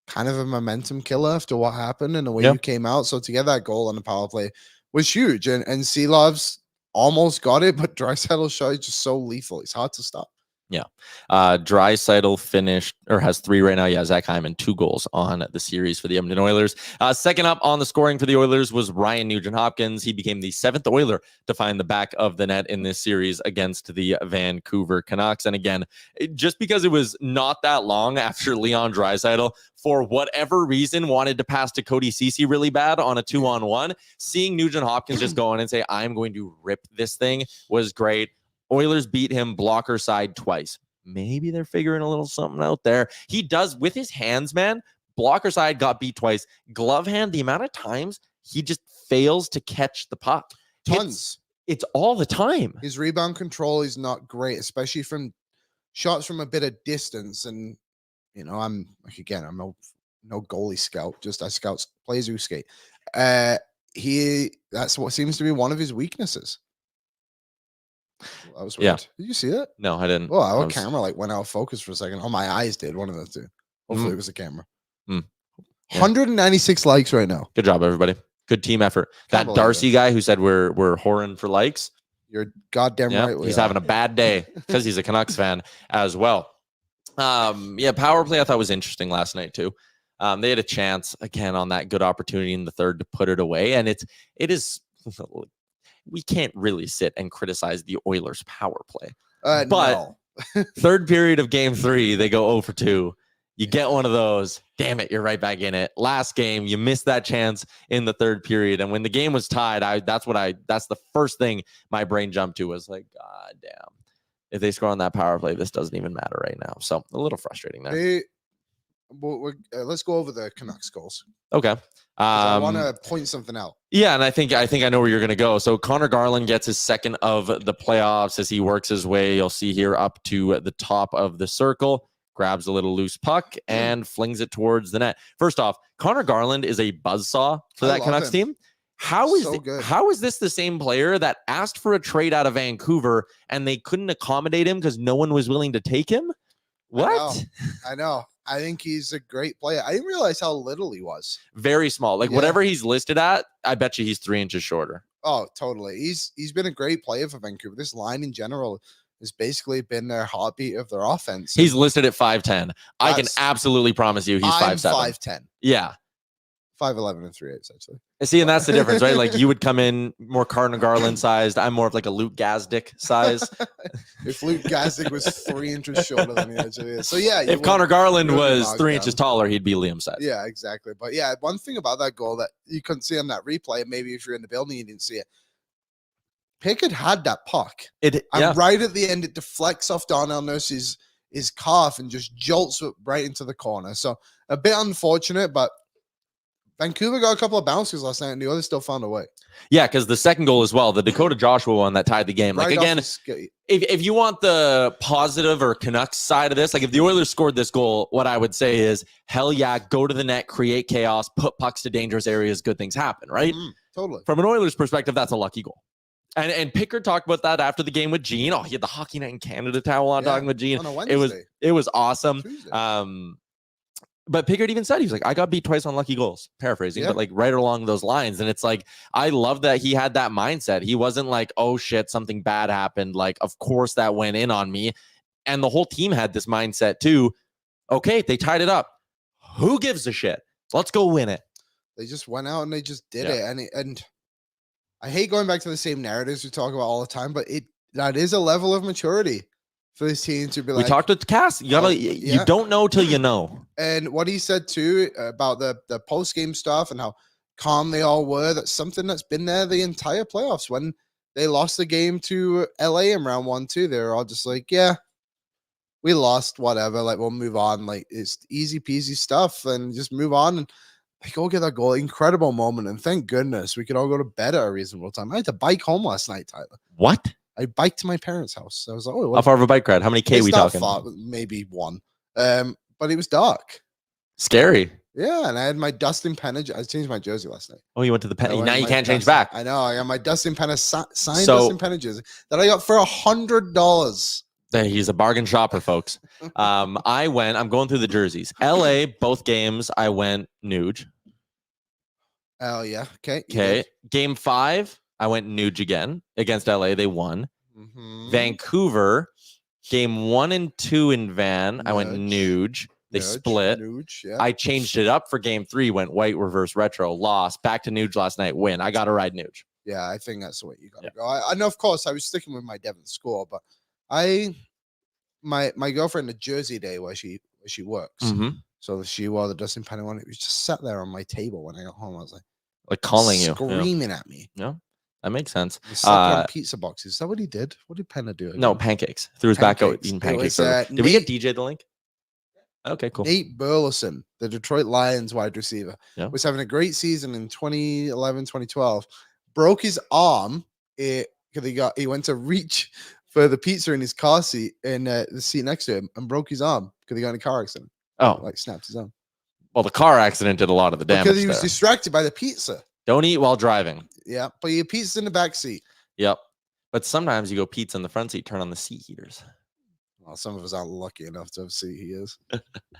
kind of a momentum killer after what happened and the way you came out. So to get that goal on the power play was huge. And Seelov's almost got it, but Draisaitl's shot is just so lethal. It's hard to stop. Yeah. Draisaitl finished or has 3 right now. Yeah, Zach Hyman, 2 goals on the series for the Edmonton Oilers. Second up on the scoring for the Oilers was Ryan Nugent-Hopkins. He became the 7th Oiler to find the back of the net in this series against the Vancouver Canucks. And again, just because it was not that long after Leon Draisaitl, for whatever reason, wanted to pass to Cody Ceci really bad on a 2-on-1, seeing Nugent-Hopkins just go in and say, I'm going to rip this thing was great. Oilers beat him blocker side twice. Maybe they're figuring a little something out there. He does with his hands, man. Blocker side got beat twice. Glove hand, the amount of times he just fails to catch the puck. Tons. It's all the time. His rebound control is not great, especially from shots from a bit of distance. And, you know, I'm no goalie scout, just I scout players who skate. That's what seems to be one of his weaknesses. That was weird. Yeah. Did you see that? No, I didn't. Oh, our camera like went out of focus for a second. Oh, my eyes did. One of those two. Hopefully it was the camera. 196 likes right now. Good job, everybody. Good team effort. That Darcy guy who said we're whoring for likes. You're goddamn right. He's having a bad day because he's a Canucks fan as well. Power play I thought was interesting last night too. They had a chance again on that good opportunity in the third to put it away, and it is. We can't really sit and criticize the Oilers' power play. But third period of game 3, they go 0 for 2. You get one of those. Damn it, you're right back in it. Last game, you missed that chance in the third period. And when the game was tied, that's the first thing my brain jumped to was like, God damn. If they score on that power play, this doesn't even matter right now. So a little frustrating there. Let's go over the Canucks goals. Okay. I want to point something out. Yeah, and I think I know where you're going to go. So Connor Garland gets his 2nd of the playoffs as he works his way. You'll see here up to the top of the circle, grabs a little loose puck and flings it towards the net. First off, Connor Garland is a buzzsaw for that Canucks team. How is this the same player that asked for a trade out of Vancouver and they couldn't accommodate him because no one was willing to take him? What? I know. I think he's a great player. I didn't realize how little he was. Very small. Like whatever he's listed at, I bet you he's 3 inches shorter. Oh, totally. He's been a great player for Vancouver. This line in general has basically been their heartbeat of their offense. He's listed at 5'10". I can absolutely promise you he's 5'7". 5'10". Yeah. 5'11" and 3/8, actually. See, and that's the difference, right? Like you would come in more Connor Garland sized. I'm more of like a Luke Gazdic size. If Luke Gazdic was 3 inches shorter than he actually is. So yeah. If Connor Garland was 3 inches taller, he'd be Liam size. Yeah, exactly. But yeah, one thing about that goal that you couldn't see on that replay, maybe if you're in the building, you didn't see it. Pickard had that puck. Right at the end, it deflects off Darnell Nurse's calf and just jolts it right into the corner. So a bit unfortunate, but Vancouver got a couple of bounces last night, and the Oilers still found a way. Yeah, because the second goal as well, the Dakota Joshua one that tied the game. Like, Right off again, the skate. if you want the positive or Canucks side of this, like if the Oilers scored this goal, what I would say is, hell yeah, go to the net, create chaos, put pucks to dangerous areas, good things happen, right? Totally. From an Oilers perspective, that's a lucky goal. And Pickard talked about that after the game with Gene. Oh, he had the Hockey Night in Canada towel on talking with Gene. On a Wednesday. It was awesome. Tuesday. But Pickard even said, he was like, I got beat twice on lucky goals, paraphrasing, but like right along those lines. And it's like, I love that he had that mindset. He wasn't like, oh shit, something bad happened. Like, of course that went in on me. And the whole team had this mindset too. Okay, they tied it up. Who gives a shit? Let's go win it. They just went out and they just did it. And I hate going back to the same narratives we talk about all the time, but that is a level of maturity for this team to be like. We talked with Cass. You don't know till you know. And what he said too about the post-game stuff and how calm they all were, that's something that's been there the entire playoffs. When they lost the game to LA in round 1 too, they were all just like, yeah, we lost, whatever, like we'll move on. Like it's easy peasy stuff and just move on. And they go get that goal. Incredible moment. And thank goodness we could all go to bed at a reasonable time. I had to bike home last night, Tyler. What? I biked to my parents' house. I was like, oh, how far of a bike ride? How many K we talking? Far, maybe 1. But it was dark. Scary. Yeah, and I had my Dustin Penna. I changed my jersey last night. Oh, you went to the Penna. Now you can't Dustin, change back. I know. I got my Dustin Penna signed Dustin Penna jersey that I got for $100. He's a bargain shopper, folks. I'm going through the jerseys. LA, both games, I went Nuge. Oh, yeah. Okay. Okay. Game 5, I went Nuge again against LA. They won. Vancouver, game 1 and 2 in Van, I went Nuge. They split. Nuge, yeah. I changed it up for game 3, went white, reverse, retro, lost. Back to Nuge last night, win. I got to ride Nuge. Yeah, I think that's the way you got to go. I know, of course, I was sticking with my Devon score, but my girlfriend had Jersey Day where she works. So she wore the Dustin Penna one. It was just sat there on my table when I got home. I was like calling you, screaming at me. Yeah, that makes sense. On pizza boxes. Is that what he did? What did Penna do again? No, pancakes. Threw his back out eating pancakes. Did we get DJ the link? Okay, cool. Nate Burleson, the Detroit Lions wide receiver, was having a great season in 2011, 2012. Broke his arm because he went to reach for the pizza in his car seat in the seat next to him and broke his arm because he got in a car accident. Oh, like snapped his arm. Well, the car accident did a lot of the damage because he was distracted by the pizza. Don't eat while driving. Yeah, but your pizza's in the back seat. Yep. But sometimes you go pizza in the front seat, turn on the seat heaters. Well, some of us aren't lucky enough to have seat heaters.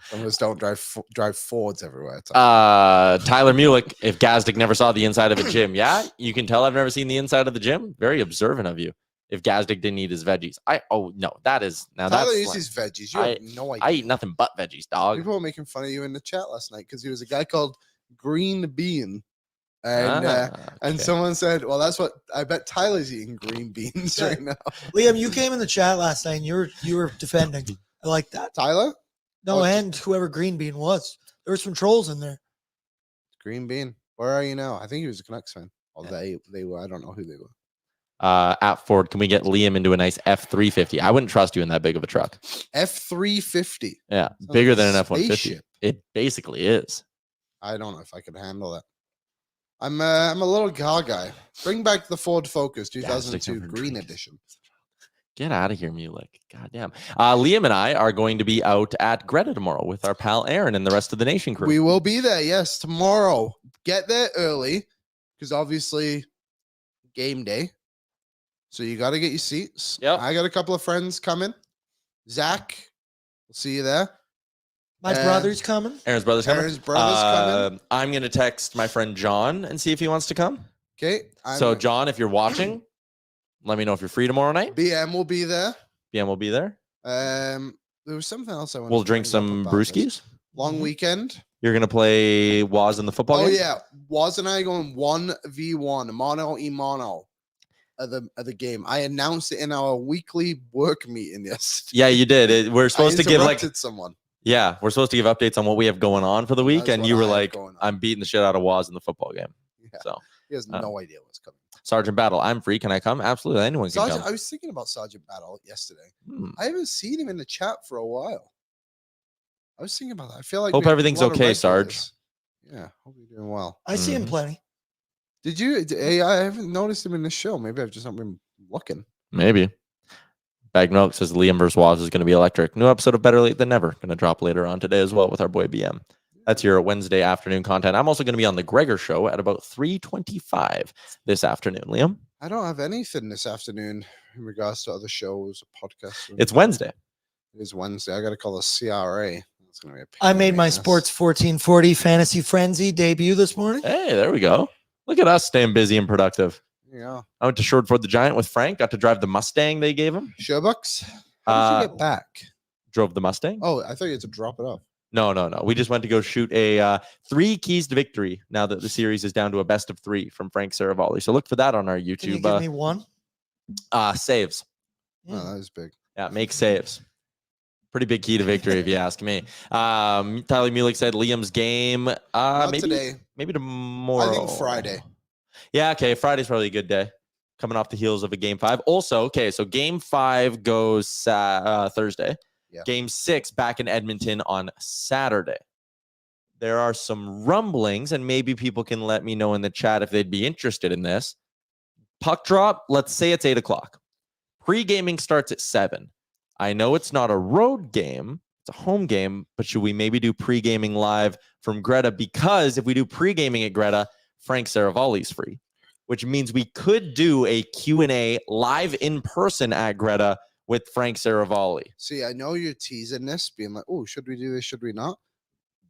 Some of us don't drive Fords everywhere. Tyler Mulick, if Gazdic never saw the inside of a gym, yeah, you can tell I've never seen the inside of the gym. Very observant of you. If Gazdic didn't eat his veggies, Tyler eats his veggies. You have no idea. I eat nothing but veggies, dog. People were making fun of you in the chat last night because he was a guy called Green Bean. And someone said, well, that's what I bet Tyler's eating green beans right now. Liam, you came in the chat last night and you were defending. I like that. Tyler? No, and whoever Green Bean was. There were some trolls in there. Green Bean. Where are you now? I think he was a Canucks fan. Well, they were. I don't know who they were. At Ford, can we get Liam into a nice F-350? I wouldn't trust you in that big of a truck. F-350. Yeah, bigger than an F-150. It basically is. I don't know if I could handle that. I'm a little car guy. Bring back the Ford Focus 2002 Green Edition. Get out of here, Mulick. Goddamn. Liam and I are going to be out at Greta tomorrow with our pal Aaron and the rest of the Nation crew. We will be there, yes, tomorrow. Get there early because obviously game day. So you got to get your seats. Yep. I got a couple of friends coming. Zach, we'll see you there. My brother's coming. Aaron's brother's coming. coming. I'm going to text my friend John and see if he wants to come. Okay. So, John, if you're watching, let me know if you're free tomorrow night. BM will be there. BM will be there. There was something else I wanted We'll drink some brewskis. Long weekend. You're going to play Waz in the football game? Oh, yeah. Waz and I going 1v1, mono e mono of the game. I announced it in our weekly work meeting yesterday. Yeah, you did. We're supposed to give someone. Yeah, we're supposed to give updates on what we have going on for the week, and you were like, I'm beating the shit out of Waz in the football game. Yeah. So he has no idea what's coming. Sergeant Battle, I'm free. Can I come? Absolutely. Anyone can come. I was thinking about Sergeant Battle yesterday. I haven't seen him in the chat for a while. I was thinking about that. I feel like hope everything's okay, Sarge. Yeah, hope you're doing well. I see him plenty. Did you? I haven't noticed him in the show. Maybe I've just not been looking. Maybe. Bag Milk says Liam versus Waz is going to be electric. New episode of Better Late Than Never. Going to drop later on today as well with our boy BM. That's your Wednesday afternoon content. I'm also going to be on the Gregor Show at about 3:25 this afternoon. Liam? I don't have anything this afternoon in regards to other shows or podcasts. It's Wednesday. It is Wednesday. I got to call the CRA. It's gonna be a pain I made in my the ass. Sports 1440 Fantasy Frenzy debut this morning. Hey, there we go. Look at us staying busy and productive. Yeah. I went to Shortford the Giant with Frank. Got to drive the Mustang they gave him. Showbucks. How did you get back? Drove the Mustang. Oh, I thought you had to drop it off. No. We just went to go shoot a 3 keys to victory now that the series is down to a best of 3 from Frank Saravalli. So look for that on our Can you YouTube. give me one? Saves. Oh, that was big. Yeah, make saves. Pretty big key to victory, if you ask me. Tyler Mulick said Liam's game. Not Maybe today. Maybe tomorrow. I think Friday. Yeah, okay. Friday's probably a good day. Coming off the heels of a game 5. Also, okay, so game 5 goes Thursday. Yeah. Game 6 back in Edmonton on Saturday. There are some rumblings, and maybe people can let me know in the chat if they'd be interested in this. Puck drop, let's say it's 8 o'clock. Pre-gaming starts at 7. I know it's not a road game, it's a home game, but should we maybe do pre-gaming live from Greta? Because if we do pre-gaming at Greta, Frank Saravalli's free, which means we could do a Q&A live in person at Greta with Frank Saravalli. See, I know you're teasing this, being like, oh, should we do this? Should we not?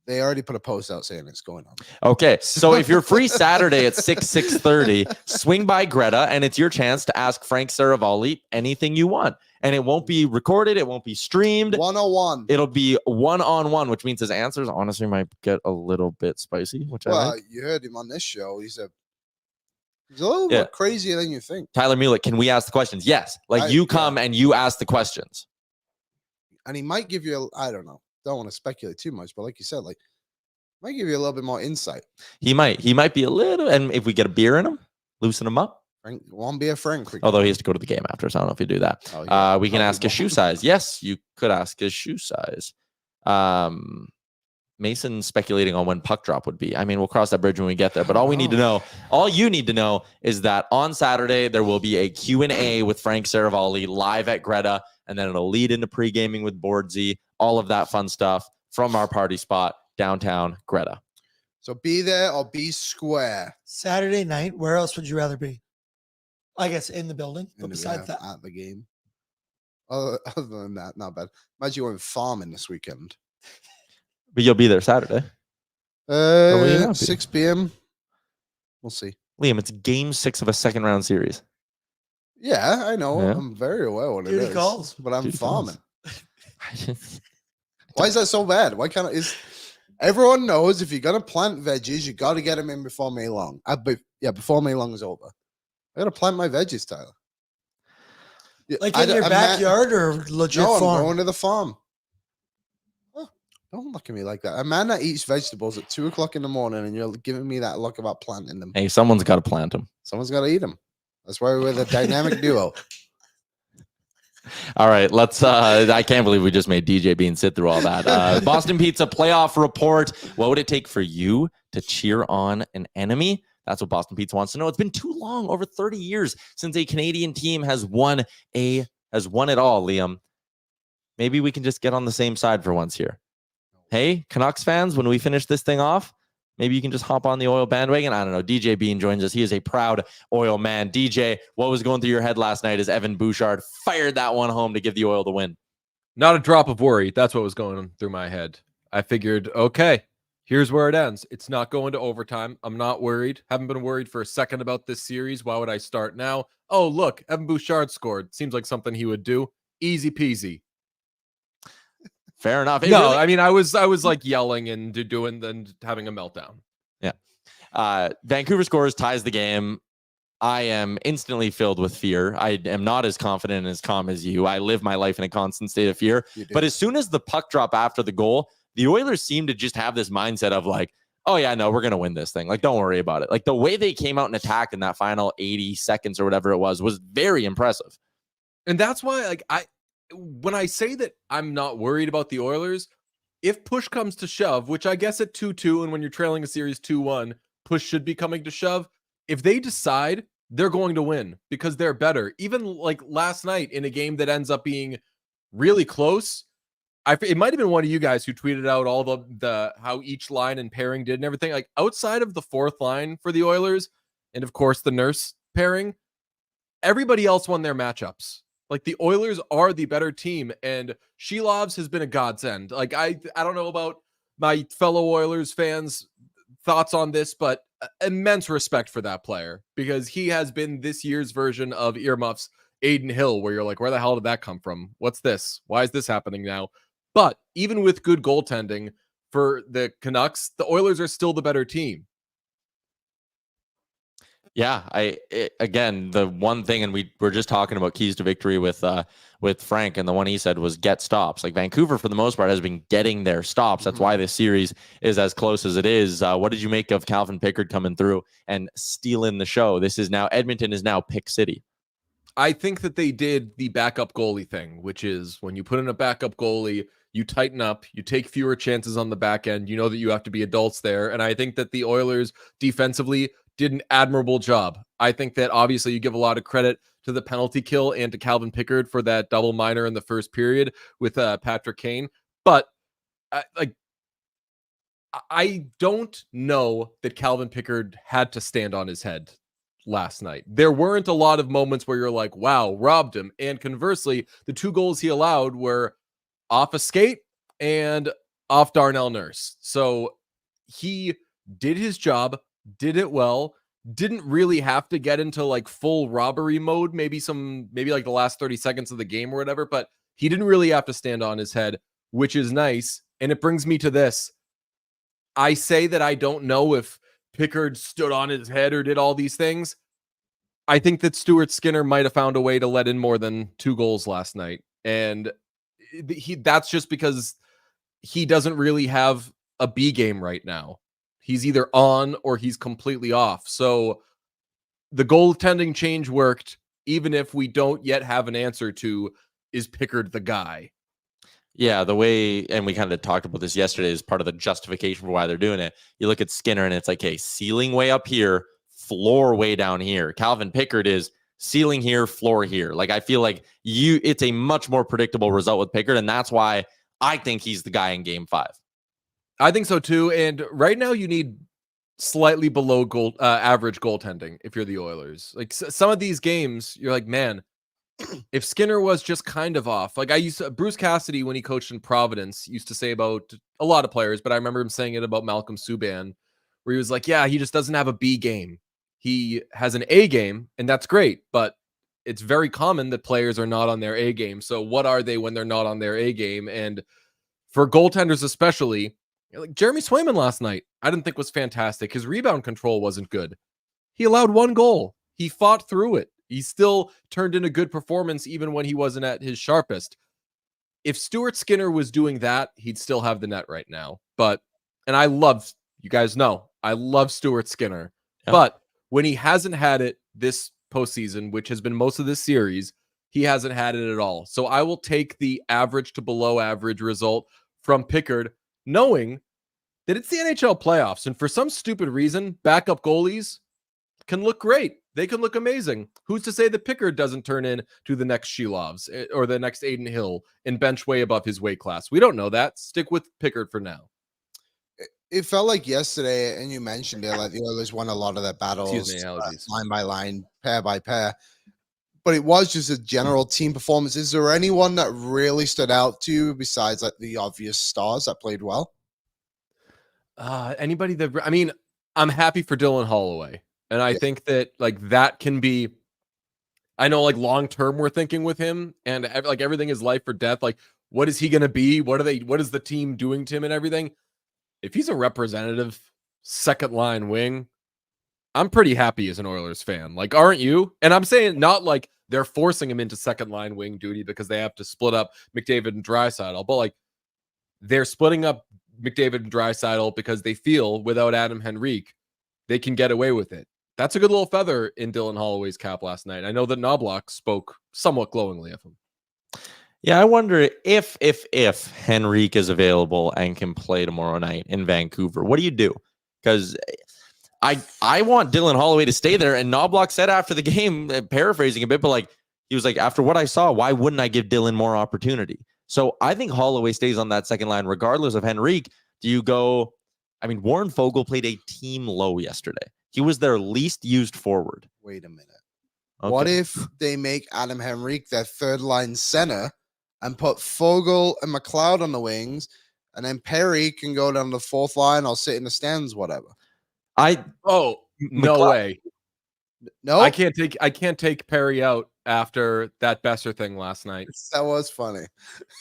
They already put a post out saying it's going on. Okay, so if you're free Saturday at 6:30, swing by Greta, and it's your chance to ask Frank Saravalli anything you want. And it won't be recorded. It won't be streamed. 101. It'll be one-on-one, which means his answers honestly might get a little bit spicy, which I Well, like. you heard him on this show. He's a little bit crazier than you think. Tyler Mulick, can we ask the questions? Yes. Like you come and you ask the questions. And he might give you, I don't know. Don't want to speculate too much, but like you said, like, might give you a little bit more insight. He might be a little, and if we get a beer in him, loosen him up. Frank won't be a Frank. Although he has to go to the game after, so I don't know if you do that. Oh, yeah. We can Probably ask his shoe won't. size. Yes, you could ask his shoe size. Mason's speculating on when puck drop would be. I mean, we'll cross that bridge when we get there. But all we need to know, all you need to know is that on Saturday, there will be a Q&A with Frank Saravalli live at Greta, and then it'll lead into pre-gaming with Boardsy, all of that fun stuff from our party spot, downtown Greta. So be there or be square. Saturday night, where else would you rather be? I guess in the building, but besides that. At the game. Other than that, not bad. Imagine you went farming this weekend. But you'll be there Saturday. will you not be? 6 p.m. We'll see. Liam, it's game 6 of a second round series. Yeah, I know. Yeah. I'm very aware what it Duty is. calls. But I'm Duty farming. calls. Why is that so bad? Why can't is everyone knows if you're gonna plant veggies, you got to get them in before May long. Before May long is over. I gotta plant my veggies, Tyler. Yeah, Like in your backyard or legit No, I'm farm? going to the farm. Oh, don't look at me like that. A man that eats vegetables at 2 o'clock in the morning, and you're giving me that look about planting them. Hey, someone's got to plant them. Someone's got to eat them. That's why we're the dynamic duo. All right, let's. I can't believe we just made DJ Bean sit through all that. Boston Pizza playoff report. What would it take for you to cheer on an enemy? That's what Boston Pizza wants to know. It's been too long, over 30 years, since a Canadian team has won it all, Liam. Maybe we can just get on the same side for once here. Hey, Canucks fans, when we finish this thing off, maybe you can just hop on the Oil bandwagon. I don't know. DJ Bean joins us. He is a proud Oil man. DJ, what was going through your head last night as Evan Bouchard fired that one home to give the Oil the win? Not a drop of worry. That's what was going through my head. I figured, okay, here's where it ends. It's not going to overtime. I'm not worried. Haven't been worried for a second about this series. Why would I start now? Oh, look, Evan Bouchard scored. Seems like something he would do. Easy peasy. Fair enough. I mean, I was like yelling and doing then having a meltdown. Yeah. Vancouver scores, ties the game. I am instantly filled with fear. I am not as confident and as calm as you. I live my life in a constant state of fear. But as soon as the puck drop after the goal, the Oilers seem to just have this mindset of like, oh yeah, no, we're going to win this thing. Like, don't worry about it. Like the way they came out and attacked in that final 80 seconds or whatever it was very impressive. And that's why, like, when I say that I'm not worried about the Oilers, if push comes to shove, which I guess at 2-2, and when you're trailing a series 2-1, push should be coming to shove. If they decide they're going to win because they're better, even like last night in a game that ends up being really close, it might have been one of you guys who tweeted out all the how each line and pairing did and everything. Like outside of the fourth line for the Oilers, and of course the Nurse pairing, everybody else won their matchups. Like the Oilers are the better team, and Shelov's has been a godsend. Like I don't know about my fellow Oilers fans' thoughts on this, but immense respect for that player because he has been this year's version of Earmuff's Aiden Hill, where you're like, where the hell did that come from? What's this? Why is this happening now? But even with good goaltending for the Canucks, the Oilers are still the better team. Yeah, again, the one thing, and we were just talking about keys to victory with Frank, and the one he said was get stops. Like Vancouver, for the most part, has been getting their stops. That's why this series is as close as it is. What did you make of Calvin Pickard coming through and stealing the show? Edmonton is now Pick City. I think that they did the backup goalie thing, which is when you put in a backup goalie, you tighten up, you take fewer chances on the back end. You know that you have to be adults there. And I think that the Oilers defensively did an admirable job. I think that obviously you give a lot of credit to the penalty kill and to Calvin Pickard for that double minor in the first period with Patrick Kane. But I don't know that Calvin Pickard had to stand on his head last night. There weren't a lot of moments where you're like, wow, robbed him. And conversely, the 2 goals he allowed were off a skate and off Darnell Nurse. So he did his job, did it well, didn't really have to get into like full robbery mode, maybe like the last 30 seconds of the game or whatever, but he didn't really have to stand on his head, which is nice. And it brings me to this. I say that I don't know if Pickard stood on his head or did all these things. I think that Stuart Skinner might have found a way to let in more than 2 goals last night. And that's just because he doesn't really have a B game right now. He's either on or he's completely off. So the goaltending change worked, even if we don't yet have an answer to, is Pickard the guy? Yeah, the way, and we kind of talked about this yesterday as part of the justification for why they're doing it. You look at Skinner and it's like, hey, ceiling way up here, floor way down here. Calvin Pickard is ceiling here, floor here. Like I feel like it's a much more predictable result with Pickard, and that's why I think he's the guy in Game 5. I think so too. And right now you need slightly below average goaltending if you're the Oilers. Like some of these games, you're like, man, if Skinner was just kind of off, like Bruce Cassidy, when he coached in Providence, used to say about a lot of players, but I remember him saying it about Malcolm Subban, where he was like, yeah, he just doesn't have a B game. He has an A game, and that's great, but it's very common that players are not on their A game. So what are they when they're not on their A game? And for goaltenders especially, like Jeremy Swayman last night, I didn't think was fantastic. His rebound control wasn't good. He allowed 1 goal. He fought through it. He still turned in a good performance even when he wasn't at his sharpest. If Stuart Skinner was doing that, he'd still have the net right now. And you guys know, I love Stuart Skinner. Yeah. But when he hasn't had it this postseason, which has been most of this series, he hasn't had it at all. So I will take the average to below average result from Pickard, knowing that it's the NHL playoffs. And for some stupid reason, backup goalies can look great. They can look amazing. Who's to say that Pickard doesn't turn in to the next Shelovs or the next Aiden Hill and bench way above his weight class? We don't know that. Stick with Pickard for now. It felt like yesterday, and you mentioned it, like the Oilers won a lot of their battles, line by line, pair by pair. But it was just a general team performance. Is there anyone that really stood out to you besides like the obvious stars that played well? Anybody that, I mean, I'm happy for Dylan Holloway. And I think that like that can be, I know like long-term we're thinking with him and like everything is life or death. Like what is he going to be? What is the team doing to him and everything? If he's a representative second line wing, I'm pretty happy as an Oilers fan. Like, aren't you? And I'm saying not like they're forcing him into second line wing duty because they have to split up McDavid and Draisaitl, but like they're splitting up McDavid and Draisaitl because they feel without Adam Henrique, they can get away with it. That's a good little feather in Dylan Holloway's cap last night. I know that Knobluach spoke somewhat glowingly of him. Yeah, I wonder if Henrique is available and can play tomorrow night in Vancouver, what do you do? Because I want Dylan Holloway to stay there. And Knobluach said after the game, paraphrasing a bit, but like he was like, after what I saw, why wouldn't I give Dylan more opportunity? So I think Holloway stays on that second line, regardless of Henrique. Do you go? I mean, Warren Fogle played a team low yesterday. He was their least used forward. Wait a minute. Okay. What if they make Adam Henrique their third line center and put Fogle and McLeod on the wings, and then Perry can go down the fourth line or sit in the stands, whatever? No way. No, I can't take Perry out after that Besser thing last night. That was funny.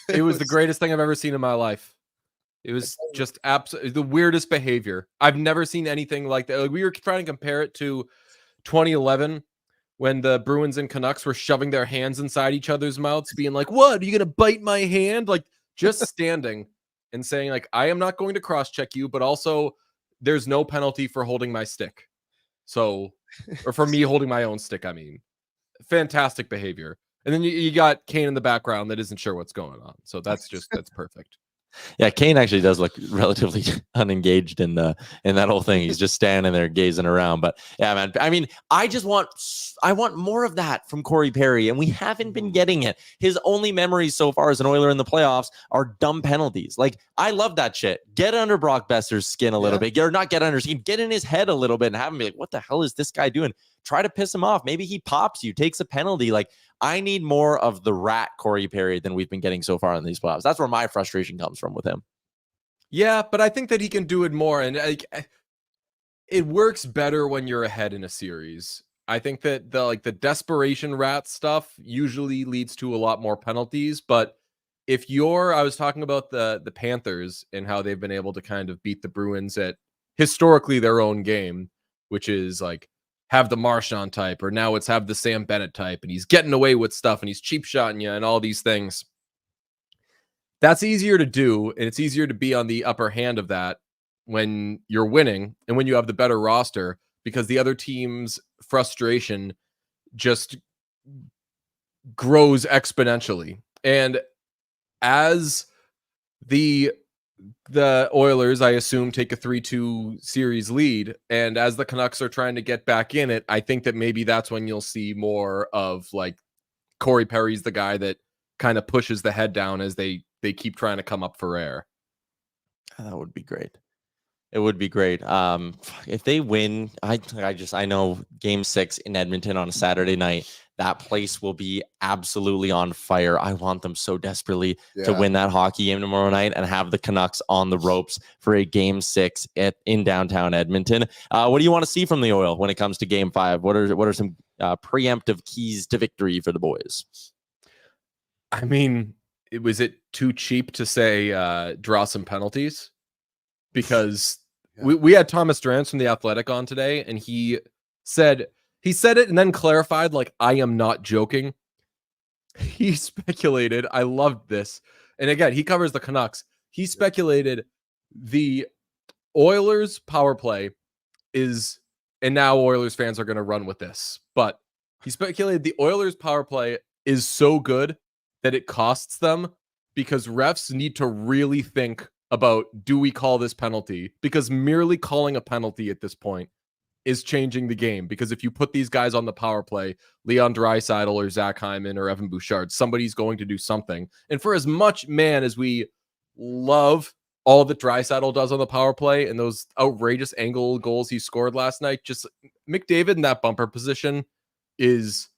It was the greatest thing I've ever seen in my life. It was just absolutely the weirdest behavior. I've never seen anything like that. Like, we were trying to compare it to 2011 when the Bruins and Canucks were shoving their hands inside each other's mouths, being like, "What? Are you gonna bite my hand?" Like, just standing and saying, like, "I am not going to cross-check you, but also there's no penalty for holding my stick." So, or for me holding my own stick, I mean. Fantastic behavior. And then you got Kane in the background that isn't sure what's going on. So that's perfect. Yeah, Kane actually does look relatively unengaged in that whole thing. He's just standing there gazing around. But yeah, man, I mean, I want more of that from Corey Perry, and we haven't been getting it. His only memories so far as an Oiler in the playoffs are dumb penalties. Like, I love that shit. Get under Brock Besser's skin a little bit. Or not get under his skin, get in his head a little bit and have him be like, what the hell is this guy doing? Try to piss him off. Maybe he pops you, takes a penalty. Like, I need more of the rat Corey Perry than we've been getting so far in these playoffs. That's where my frustration comes from with him. Yeah, but I think that he can do it more. And it works better when you're ahead in a series. I think that the desperation rat stuff usually leads to a lot more penalties. But if I was talking about the Panthers and how they've been able to kind of beat the Bruins at historically their own game, which is like, have the Marchand type, or now it's have the Sam Bennett type, and he's getting away with stuff and he's cheap shotting you and all these things. That's easier to do, and it's easier to be on the upper hand of that when you're winning and when you have the better roster, because the other team's frustration just grows exponentially. And as the Oilers, I assume, take a 3-2 series lead, and as the Canucks are trying to get back in it, I think that maybe that's when you'll see more of, like, Corey Perry's the guy that kind of pushes the head down as they keep trying to come up for air. That would be great. It would be great. If they win, I know Game 6 in Edmonton on a Saturday night, that place will be absolutely on fire. I want them so desperately to win that hockey game tomorrow night and have the Canucks on the ropes for a Game 6 in downtown Edmonton. What do you want to see from the Oil when it comes to Game 5? What are some preemptive keys to victory for the boys? I mean, was it too cheap to say draw some penalties? Because we had Thomas Drance from The Athletic on today, and he said it and then clarified, like, I am not joking. He speculated, I loved this. And again, he covers the Canucks. He speculated the Oilers power play is, and now Oilers fans are going to run with this, but he speculated the Oilers power play is so good that it costs them, because refs need to really think about, do we call this penalty? Because merely calling a penalty at this point is changing the game. Because if you put these guys on the power play, Leon Draisaitl or Zach Hyman or Evan Bouchard, somebody's going to do something. And for as much, man, as we love all that Draisaitl does on the power play and those outrageous angle goals he scored last night, just McDavid in that bumper position is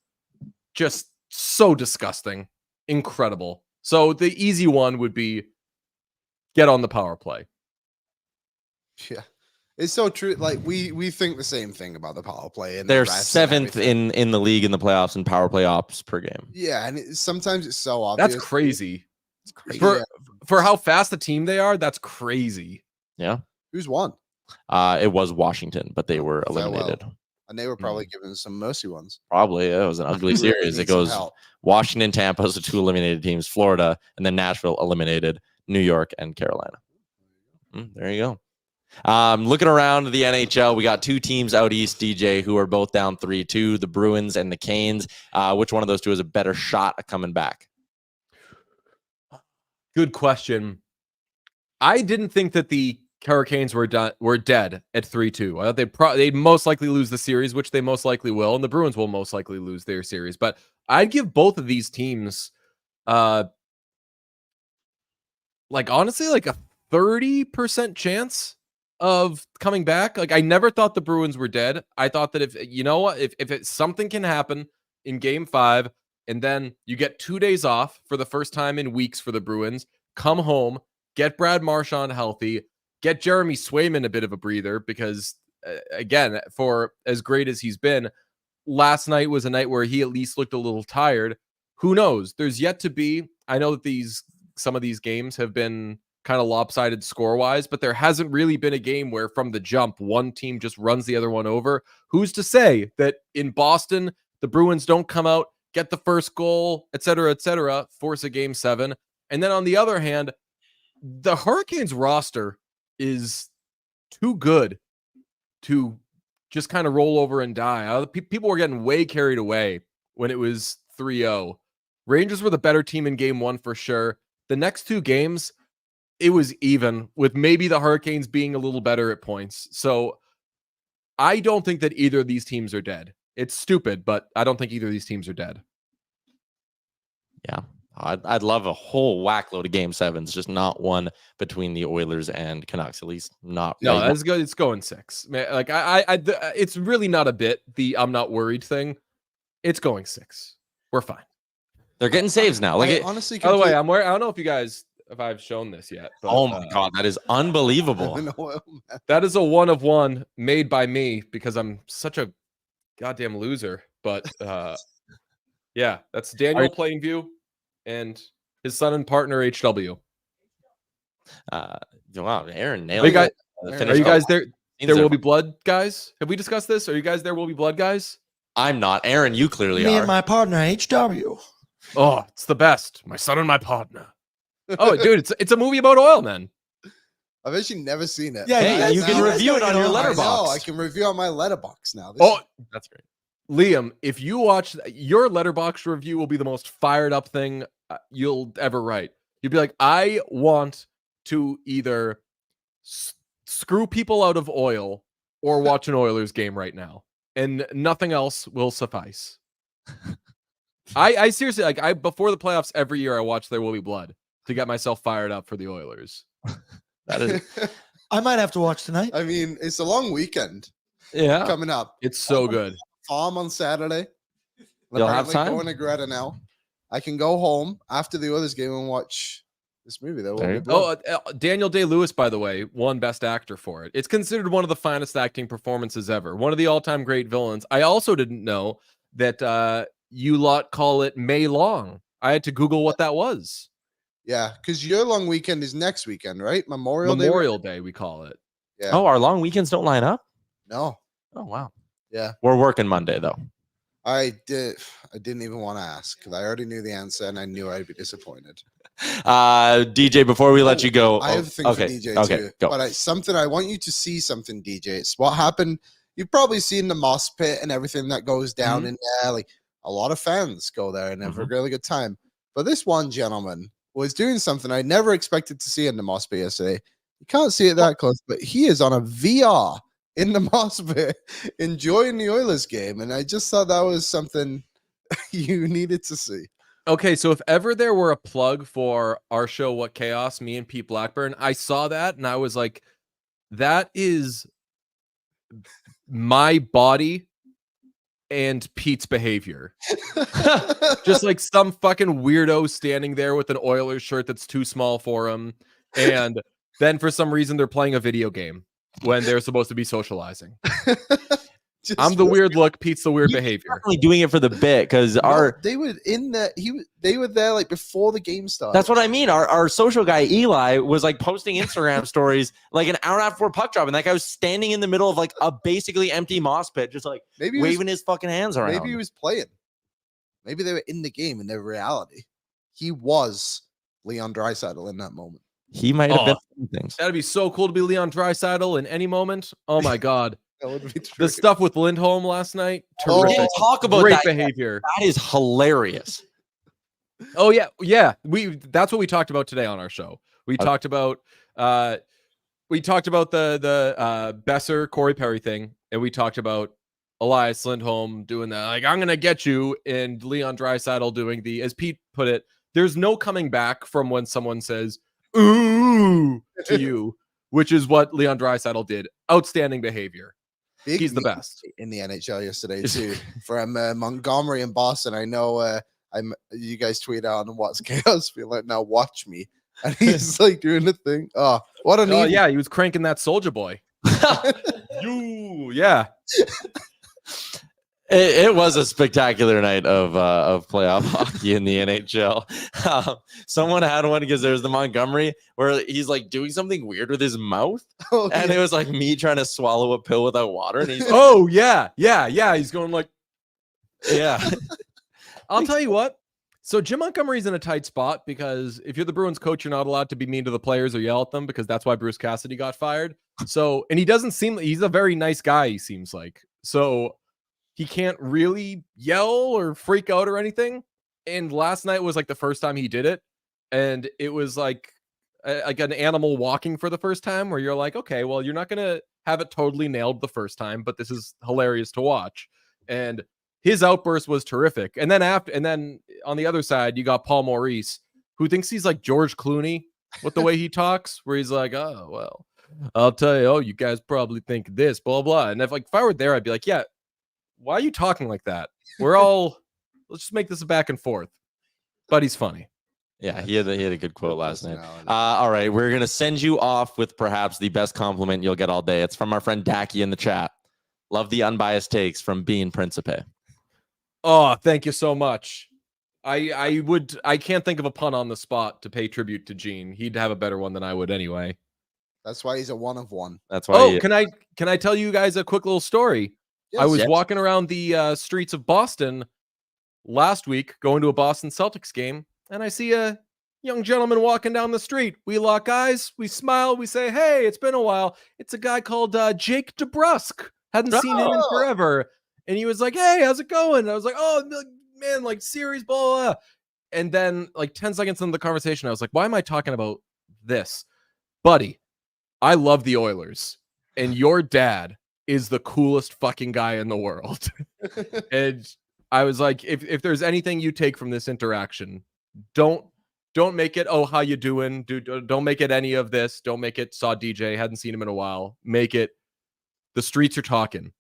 just so disgusting. Incredible. So the easy one would be get on the power play. Yeah. It's so true. Like, we think the same thing about the power play. And they're seventh in the league in the playoffs in power play ops per game. Yeah, and sometimes it's so obvious. That's crazy. It's crazy. For how fast the team they are, that's crazy. Yeah. Who's won? It was Washington, but they were eliminated. Well. And they were probably given some mercy ones. Probably. It was an ugly series. It goes Washington, Tampa, so 2 eliminated teams, Florida, and then Nashville eliminated New York and Carolina. There you go. Looking around the NHL, we got 2 teams out east, DJ, who are both down 3-2, the Bruins and the Canes. Which one of those two has a better shot at coming back? Good question. I didn't think that the Hurricanes were dead at 3-2. I thought they'd most likely lose the series, which they most likely will, and the Bruins will most likely lose their series. But I'd give both of these teams, honestly, like a 30% chance of coming back. Like, I never thought the Bruins were dead. I thought that if something can happen in Game 5, and then you get 2 days off for the first time in weeks for the Bruins, come home, get Brad Marchand healthy, get Jeremy Swayman a bit of a breather, because again, for as great as he's been, last night was a night where he at least looked a little tired. Who knows? There's yet to be. I know that some of these games have been kind of lopsided score-wise, but there hasn't really been a game where from the jump, one team just runs the other one over. Who's to say that in Boston, the Bruins don't come out, get the first goal, et cetera, force a Game 7. And then on the other hand, the Hurricanes roster is too good to just kind of roll over and die. People were getting way carried away when it was 3-0. Rangers were the better team in Game 1 for sure. The next two games, it was even, with maybe the Hurricanes being a little better at points. So I don't think that either of these teams are dead. It's stupid, but I don't think either of these teams are dead. Yeah. I'd love a whole whackload of Game 7s, just not one between the Oilers and Canucks. At least not. No, that's good. It's going 6. Man, like it's really not a bit the I'm not worried thing. It's going 6. We're fine. They're getting saves now. Honestly, by the way, I'm wearing. I don't know if I've shown this yet. But, oh my god, that is unbelievable. That is a 1 of 1 made by me because I'm such a goddamn loser. But yeah, that's Daniel Plainview and his son and partner HW. Wow, Aaron nailed it. Are you guys there? There will be blood, guys. Have we discussed this? Are you guys there will be blood, guys? I'm not. Aaron, you clearly are. Me and my partner HW. Oh, it's the best. My son and my partner. Oh, dude, it's a movie about oil men. I've actually never seen it. Yeah, hey, you can review it on your Letterboxd. I can review on my Letterboxd now. That's great. Liam, if you watch your Letterboxd review, will be the most fired up thing you'll ever write. You'd be like, I want to either screw people out of oil or watch an Oilers game right now, and nothing else will suffice. I seriously, before the playoffs every year, I watch There Will Be Blood to get myself fired up for the Oilers. That is. I might have to watch tonight. I mean, it's a long weekend. Yeah, coming up. It's so good. Farm on Saturday. You'll have time. Going to Greta now. I can go home after the Oilers game and watch this movie. Daniel Day-Lewis, by the way, won Best Actor for it. It's considered one of the finest acting performances ever. One of the all-time great villains. I also didn't know that you lot call it May Long. I had to Google what that was. Yeah, because your long weekend is next weekend, right? Memorial Day, we call it. Yeah. Oh, our long weekends don't line up? No. Oh, wow. Yeah. We're working Monday, though. I didn't even want to ask because I already knew the answer and I knew I'd be disappointed. DJ, before we let you go. I have things for DJ too. Go. But I want you to see something, DJ. It's what happened. You've probably seen the moss pit and everything that goes down in there. Like, a lot of fans go there and have a really good time. But this one gentleman was doing something I never expected to see in the moss pit yesterday. You can't see it that close, but he is on a VR in the moss pit enjoying the Oilers game. And I just thought that was something you needed to see. Okay, so if ever there were a plug for our show, What Chaos, me and Pete Blackburn, I saw that and I was like, that is my body and Pete's behavior. Just like some fucking weirdo standing there with an Oilers shirt that's too small for him. And then for some reason they're playing a video game when they're supposed to be socializing. I'm the weird look. Pete's the weird behavior. Definitely doing it for the bit because they were in that they were there like before the game started. That's what I mean. Our social guy Eli was like posting Instagram stories like an hour after puck drop, and that guy was standing in the middle of like a basically empty moss pit, just like maybe waving his fucking hands around. Maybe he was playing. Maybe they were in the game in their reality. He was Leon Draisaitl in that moment. He might have been things. That'd be so cool to be Leon Draisaitl in any moment. Oh my god. That would be the stuff with Lindholm last night. We didn't talk about great that behavior. That is hilarious. Oh yeah, yeah. That's what we talked about today on our show. We Okay. talked about the Besser Corey Perry thing, and we talked about Elias Lindholm doing that. Like, I'm gonna get you, and Leon Draisaitl doing the, as Pete put it, there's no coming back from when someone says "ooh" to you, which is what Leon Draisaitl did. Outstanding behavior. Big He's the news best. in the NHL yesterday too, from Montgomery and Boston. I know you guys tweet out on What's Chaos, be like, now watch me, and he's like doing the thing. Oh, what an Oh evening. yeah, he was cranking that Soldier Boy. You, yeah. It was a spectacular night of playoff hockey in the NHL. Someone had one because there's the Montgomery where he's like doing something weird with his mouth, Oh, and it was like me trying to swallow a pill without water, and he's Oh yeah. He's going like, yeah. I'll tell you what. So Jim Montgomery's in a tight spot because if you're the Bruins coach, you're not allowed to be mean to the players or yell at them because that's why Bruce Cassidy got fired. So, and he doesn't seem, he's a very nice guy, he seems like. So he can't really yell or freak out or anything. And last night was like the first time he did it. And it was like an animal walking for the first time where you're like, okay, well, you're not going to have it totally nailed the first time, but this is hilarious to watch. And his outburst was terrific. And then on the other side, you got Paul Maurice, who thinks he's like George Clooney with the way he talks, where he's like, oh, well, I'll tell you, you guys probably think this, blah, blah. And if I were there, I'd be like, yeah, why are you talking like that? Let's just make this a back and forth. But he's funny. Yeah, he had a good quote last night. All right, we're going to send you off with perhaps the best compliment you'll get all day. It's from our friend Dacky in the chat. Love the unbiased takes from Bean Principe. Oh, thank you so much. I can't think of a pun on the spot to pay tribute to Gene. He'd have a better one than I would anyway. That's why he's a one of one. That's why. Can I tell you guys a quick little story? Yes. I was walking around the streets of Boston last week, going to a Boston Celtics game, and I see a young gentleman walking down the street. We lock eyes, we smile, we say, "Hey, it's been a while." It's a guy called Jake DeBrusk. Hadn't seen him in forever. And he was like, "Hey, how's it going?" And I was like, "Oh, man, like series, blah, blah, blah." And then like 10 seconds into the conversation, I was like, why am I talking about this? Buddy, I love the Oilers. And your dad is the coolest fucking guy in the world. And I was like, if there's anything you take from this interaction, don't make it, "Oh, how you doing?" Don't make it any of this. Don't make it, "Saw DJ, hadn't seen him in a while." Make it, the streets are talking.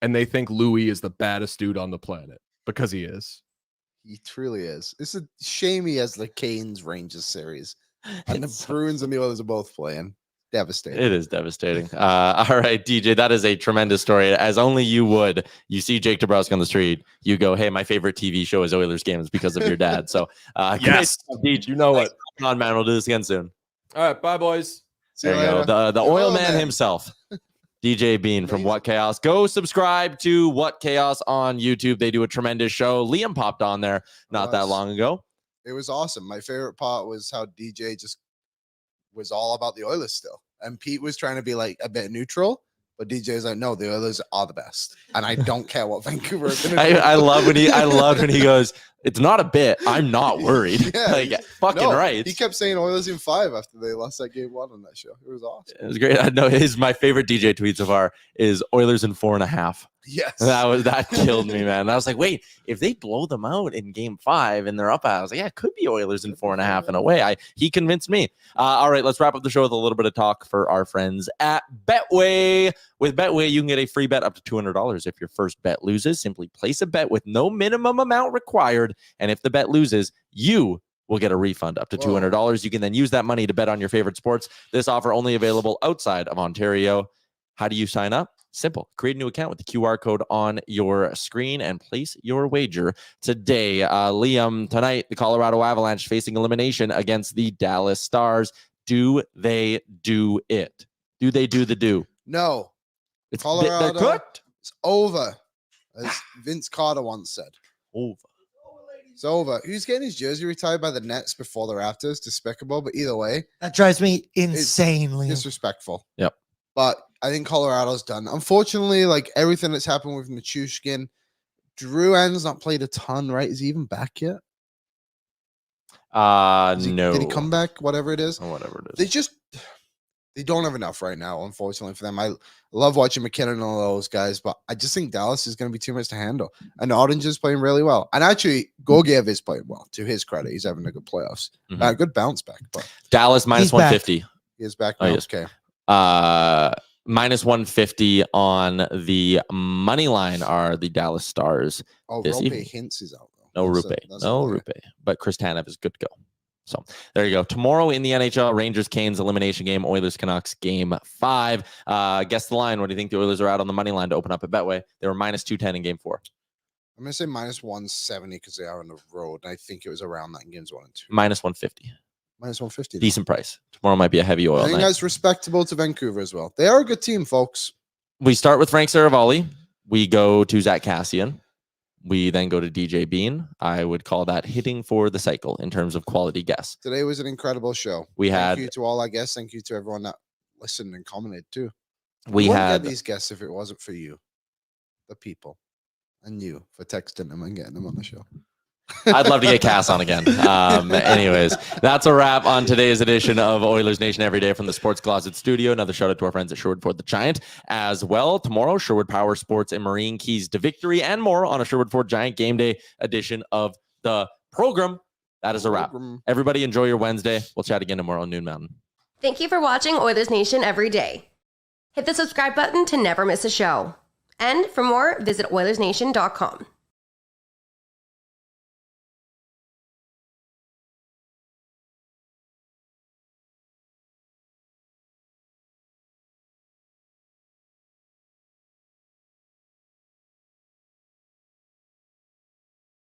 And they think Louis is the baddest dude on the planet because he is. He truly is. It's a shame he has the Canes Rangers series, and the Bruins and the Oilers are both playing. Devastating. It is devastating. All right, DJ, that is a tremendous story. As only you would. You see Jake DeBrusk on the street, you go, "Hey, my favorite TV show is Oilers games because of your dad." So, yes, DJ, you know what? On, man, we'll do this again soon. All right, bye, boys. See There you you later. go. The oil man man. himself. DJ Bean from What Chaos. Go subscribe to What Chaos on YouTube. They do a tremendous show. Liam popped on there not that long ago. It was awesome. My favorite part was how DJ just was all about the Oilers still. And Pete was trying to be like a bit neutral, but DJ's like, "No, the Oilers are the best. And I don't care what Vancouver are gonna do." I loved when he goes, "It's not a bit. I'm not worried." Yeah. Like, fucking No, right. He kept saying Oilers in 5 after they lost that game 1 on that show. It was awesome. It was great. I know my favorite DJ tweet so far is Oilers in 4.5. Yes. That killed me, man. I was like, wait, if they blow them out in game 5 and they're up, I was like, yeah, it could be Oilers in 4.5 in a way. He convinced me. All right, let's wrap up the show with a little bit of talk for our friends at Betway. With Betway, you can get a free bet up to $200 if your first bet loses. Simply place a bet with no minimum amount required, and if the bet loses, you will get a refund up to $200. You can then use that money to bet on your favorite sports. This offer only available outside of Ontario. How do you sign up? Simple. Create a new account with the QR code on your screen and place your wager today. Liam, tonight, the Colorado Avalanche facing elimination against the Dallas Stars. Do they do it? Do they do the do? No. It's Colorado. they're cooked. It's over. As Vince Carter once said. Over. It's over. Who's getting his jersey retired by the Nets before the Raptors? Despicable, but either way, That drives me insanely. disrespectful. Yep. But I think Colorado's done. Unfortunately, like everything that's happened with Nichushkin, Drouin's not played a ton, right? Is he even back yet? No. Did he come back? Whatever it is. Or whatever it is. They don't have enough right now, unfortunately for them. I love watching McKinnon and all those guys, but I just think Dallas is going to be too much to handle. And Orange is playing really well. And actually, Gorgiev is playing well. To his credit, he's having a good playoffs. Good bounce back. But Dallas minus 150. He is back Oh, now. yes. Okay. Minus 150 on the money line are the Dallas Stars. Oh, this Rope evening. Hints is out, though. No Rupe. No Rupe. But Chris Tanev is good to go. So there you go. Tomorrow in the NHL, Rangers Canes elimination game, Oilers Canucks game 5. Guess the line. What do you think the Oilers are out on the money line to open up at Betway? They were minus 210 in game 4. I'm going to say minus 170 because they are on the road. And I think it was around that in games 1 and 2. Minus 150. Minus 150. Decent price. Tomorrow might be a heavy oil I think night. that's respectable to Vancouver as well. They are a good team, folks. We start with Frank Saravalli. We go to Zack Kassian. We then go to DJ Bean. I would call that hitting for the cycle in terms of quality guess. Today was an incredible show. Thank you to all our guests. Thank you to everyone that listened and commented too. We wouldn't had get these guests if it wasn't for you, the people, and you for texting them and getting them on the show. I'd love to get Cass on again. Anyways, that's a wrap on today's edition of Oilers Nation Everyday from the Sports Closet Studio. Another shout out to our friends at Sherwood Ford the Giant as well. Tomorrow, Sherwood Power Sports and Marine Keys to victory and more on a Sherwood Ford Giant game day edition of the program. That is a wrap. Everybody enjoy your Wednesday. We'll chat again tomorrow on Noon Mountain. Thank you for watching Oilers Nation Every Day. Hit the subscribe button to never miss a show. And for more, visit OilersNation.com.